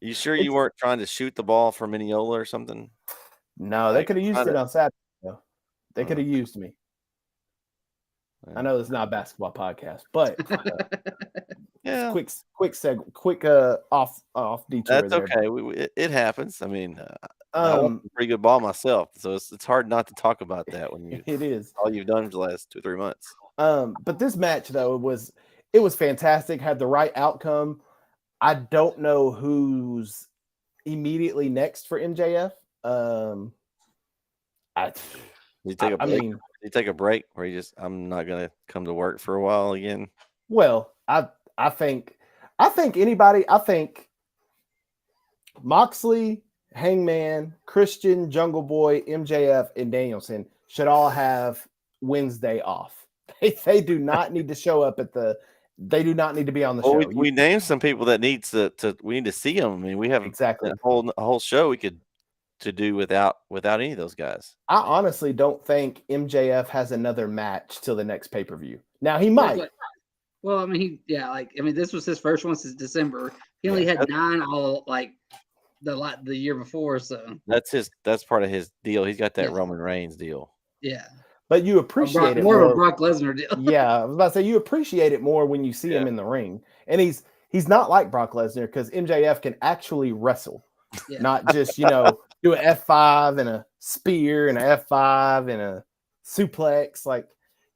You sure you weren't trying to shoot the ball for Mineola or something? No, they could have used it on Saturday. Though. They could have used me. I know it's not a basketball podcast, but yeah, quick off detour. That's there. okay. It happens. I mean, I want a pretty good ball myself, so it's hard not to talk about that when you. It is all you've done for the last 2-3 months. But this match though was fantastic. Had the right outcome. I don't know who's immediately next for MJF. You take a break. You take a break where you just I'm not gonna come to work for a while again. Well, I think anybody. I think Moxley, Hangman, Christian, Jungle Boy, MJF, and Danielson should all have Wednesday off. They do not need to show up They do not need to be on the show. We named some people that needs to. We need to see them. I mean, we have exactly a whole show we could to do without any of those guys. I honestly don't think MJF has another match till the next pay-per-view. Now he might. Well, I mean, this was his first one since December. He only had 9 all the year before, so that's part of his deal. He's got that Roman Reigns deal. Yeah. But you appreciate it more of a Brock Lesnar deal. Yeah, I was about to say you appreciate it more when you see him in the ring. And he's not like Brock Lesnar because MJF can actually wrestle. Yeah. Not just, do an F5 and a spear and an F5 and a suplex. Like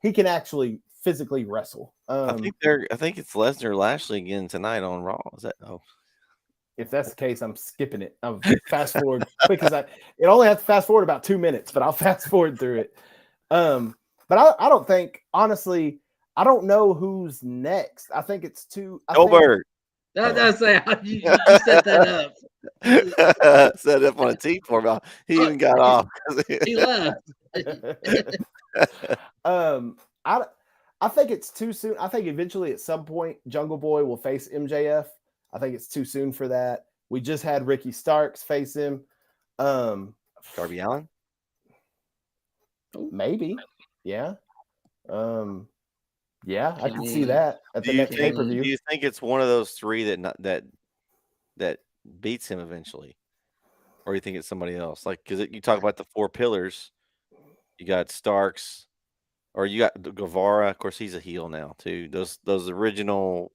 he can actually physically wrestle. I think it's Lesnar Lashley again tonight on Raw. Is that If that's the case, I'm skipping it. I'm fast forward quick because it only has to fast forward about 2 minutes, but I'll fast forward through it. But I don't think, honestly, I don't know who's next. I think it's Goldberg. That's you set that up. Set up on a tee for me. He even got off. He left. I think it's too soon. I think eventually at some point Jungle Boy will face MJF. I think it's too soon for that. We just had Ricky Starks face him. Darby Allin? Maybe. Yeah. Yeah, I can see that at the next pay-per-view. Do you think it's one of those three that beats him eventually? Or you think it's somebody else? Like, because you talk about the 4 pillars. You got Starks, or you got Guevara. Of course, he's a heel now, too. Those original,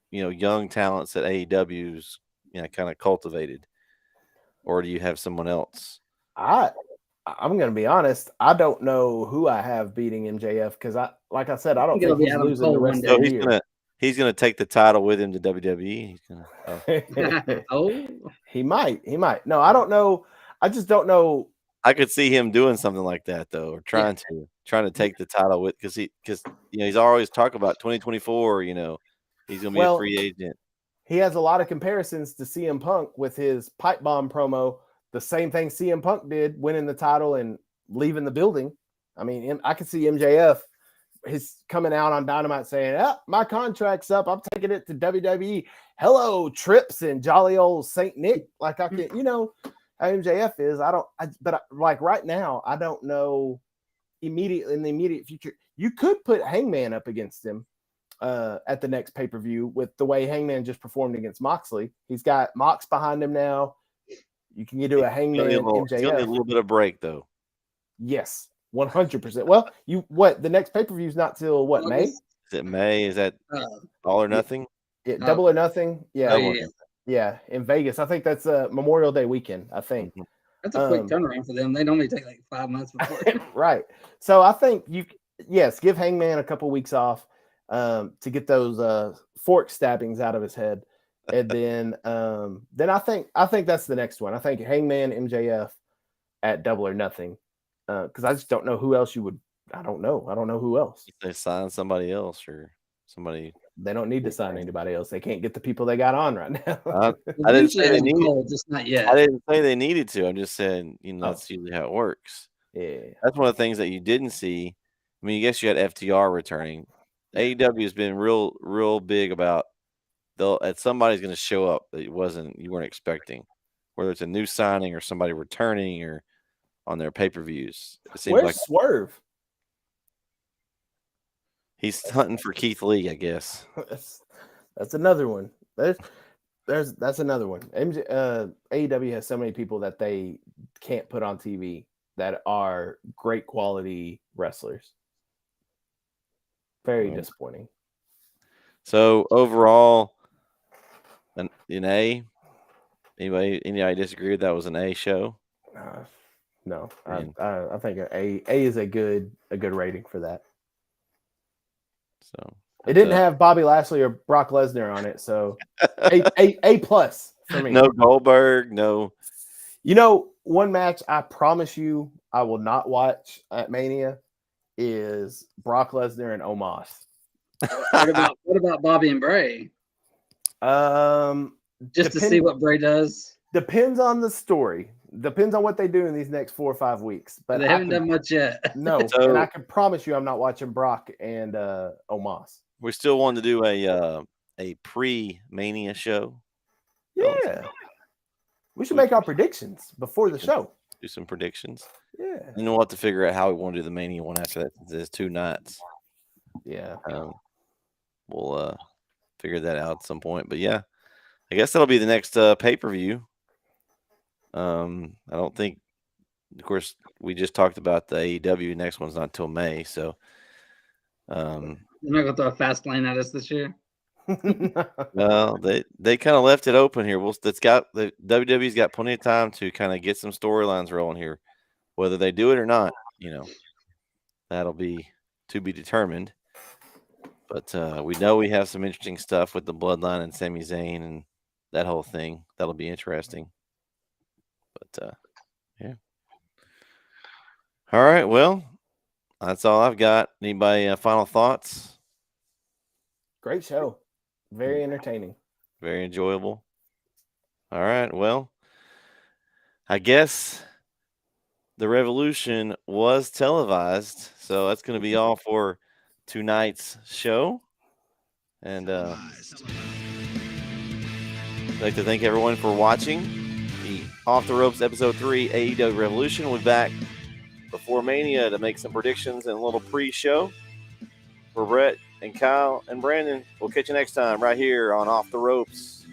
young talents that AEW's, kind of cultivated. Or do you have someone else? I'm going to be honest. I don't know who I have beating MJF because like I said, I don't think he's losing the rest of the year. He's going to take the title with him to WWE. He's gonna, He might. No, I don't know. I just don't know. I could see him doing something like that though, or trying to take the title with because he's always talked about 2024. He's going to be a free agent. He has a lot of comparisons to CM Punk with his pipe bomb promo. The same thing CM Punk did, winning the title and leaving the building. I mean, I could see MJF, he's coming out on Dynamite saying, my contract's up. I'm taking it to WWE. Hello, Trips and jolly old Saint Nick. Like I can, how MJF is. But right now, I don't know in the immediate future. You could put Hangman up against him at the next pay-per-view with the way Hangman just performed against Moxley. He's got Mox behind him now. You can do a Hangman MJF. He'll need a little bit of break though. Yes, 100%. Well, the next pay-per-view is not till what, May? Is it May? Is that All or Nothing? Yeah, Double or Nothing. Yeah. Yeah, in Vegas. I think that's Memorial Day weekend, I think. That's a quick turnaround for them. They normally take like 5 months before. Right. So I think give Hangman a couple weeks off to get those fork stabbings out of his head. And then I think that's the next one. I think Hangman MJF at Double or Nothing. Because I just don't know who else you would. I don't know who else. If they sign somebody else or somebody. They don't need to sign anybody else. They can't get the people they got on right now. I didn't say they needed. just not yet. I didn't say they needed to. I'm just saying, that's usually how it works. Yeah, That's one of the things that you didn't see. I mean, I guess you had FTR returning. AEW has been real big about somebody's going to show up that you weren't expecting, whether it's a new signing or somebody returning or on their pay-per-views. It seems where's like Swerve? he's hunting for Keith Lee, I guess. That's another one. That's another one. AEW has so many people that they can't put on TV that are great quality wrestlers. Very disappointing. So overall, an A. Anybody disagree with that was an A show? No, I think A is a good rating for that. So it didn't have Bobby Lashley or Brock Lesnar on it, so A plus for me. No Goldberg, no. One match I promise you I will not watch at Mania is Brock Lesnar and Omos. What about Bobby and Bray? Just to see what Bray does. Depends on the story. Depends on what they do in these next 4 or 5 weeks. But they haven't done much yet. No, and I can promise you I'm not watching Brock and Omos. We still want to do a pre-Mania show. Yeah. We should make our predictions before the show. Do some predictions. Yeah. And we'll have to figure out how we want to do the Mania one after that. There's 2 nights. Yeah. We'll figure that out at some point. But yeah, I guess that'll be the next pay-per-view. I don't think, of course, we just talked about the AEW. Next one's not until May, so they're not gonna throw a fast lane at us this year. Well, they kind of left it open here. The WWE's got plenty of time to kind of get some storylines rolling here. Whether they do it or not, that'll be to be determined. But we know we have some interesting stuff with the Bloodline and Sami Zayn and that whole thing. That'll be interesting. But yeah. All right. Well, that's all I've got. Anybody final thoughts? Great show. Very entertaining. Very enjoyable. All right. Well, I guess the Revolution was televised. So that's going to be all for tonight's show. And I'd like to thank everyone for watching the Off the Ropes Episode 3 AEW Revolution. We'll be back before Mania to make some predictions and a little pre-show. For Brett and Kyle and Brandon, we'll catch you next time right here on Off the Ropes.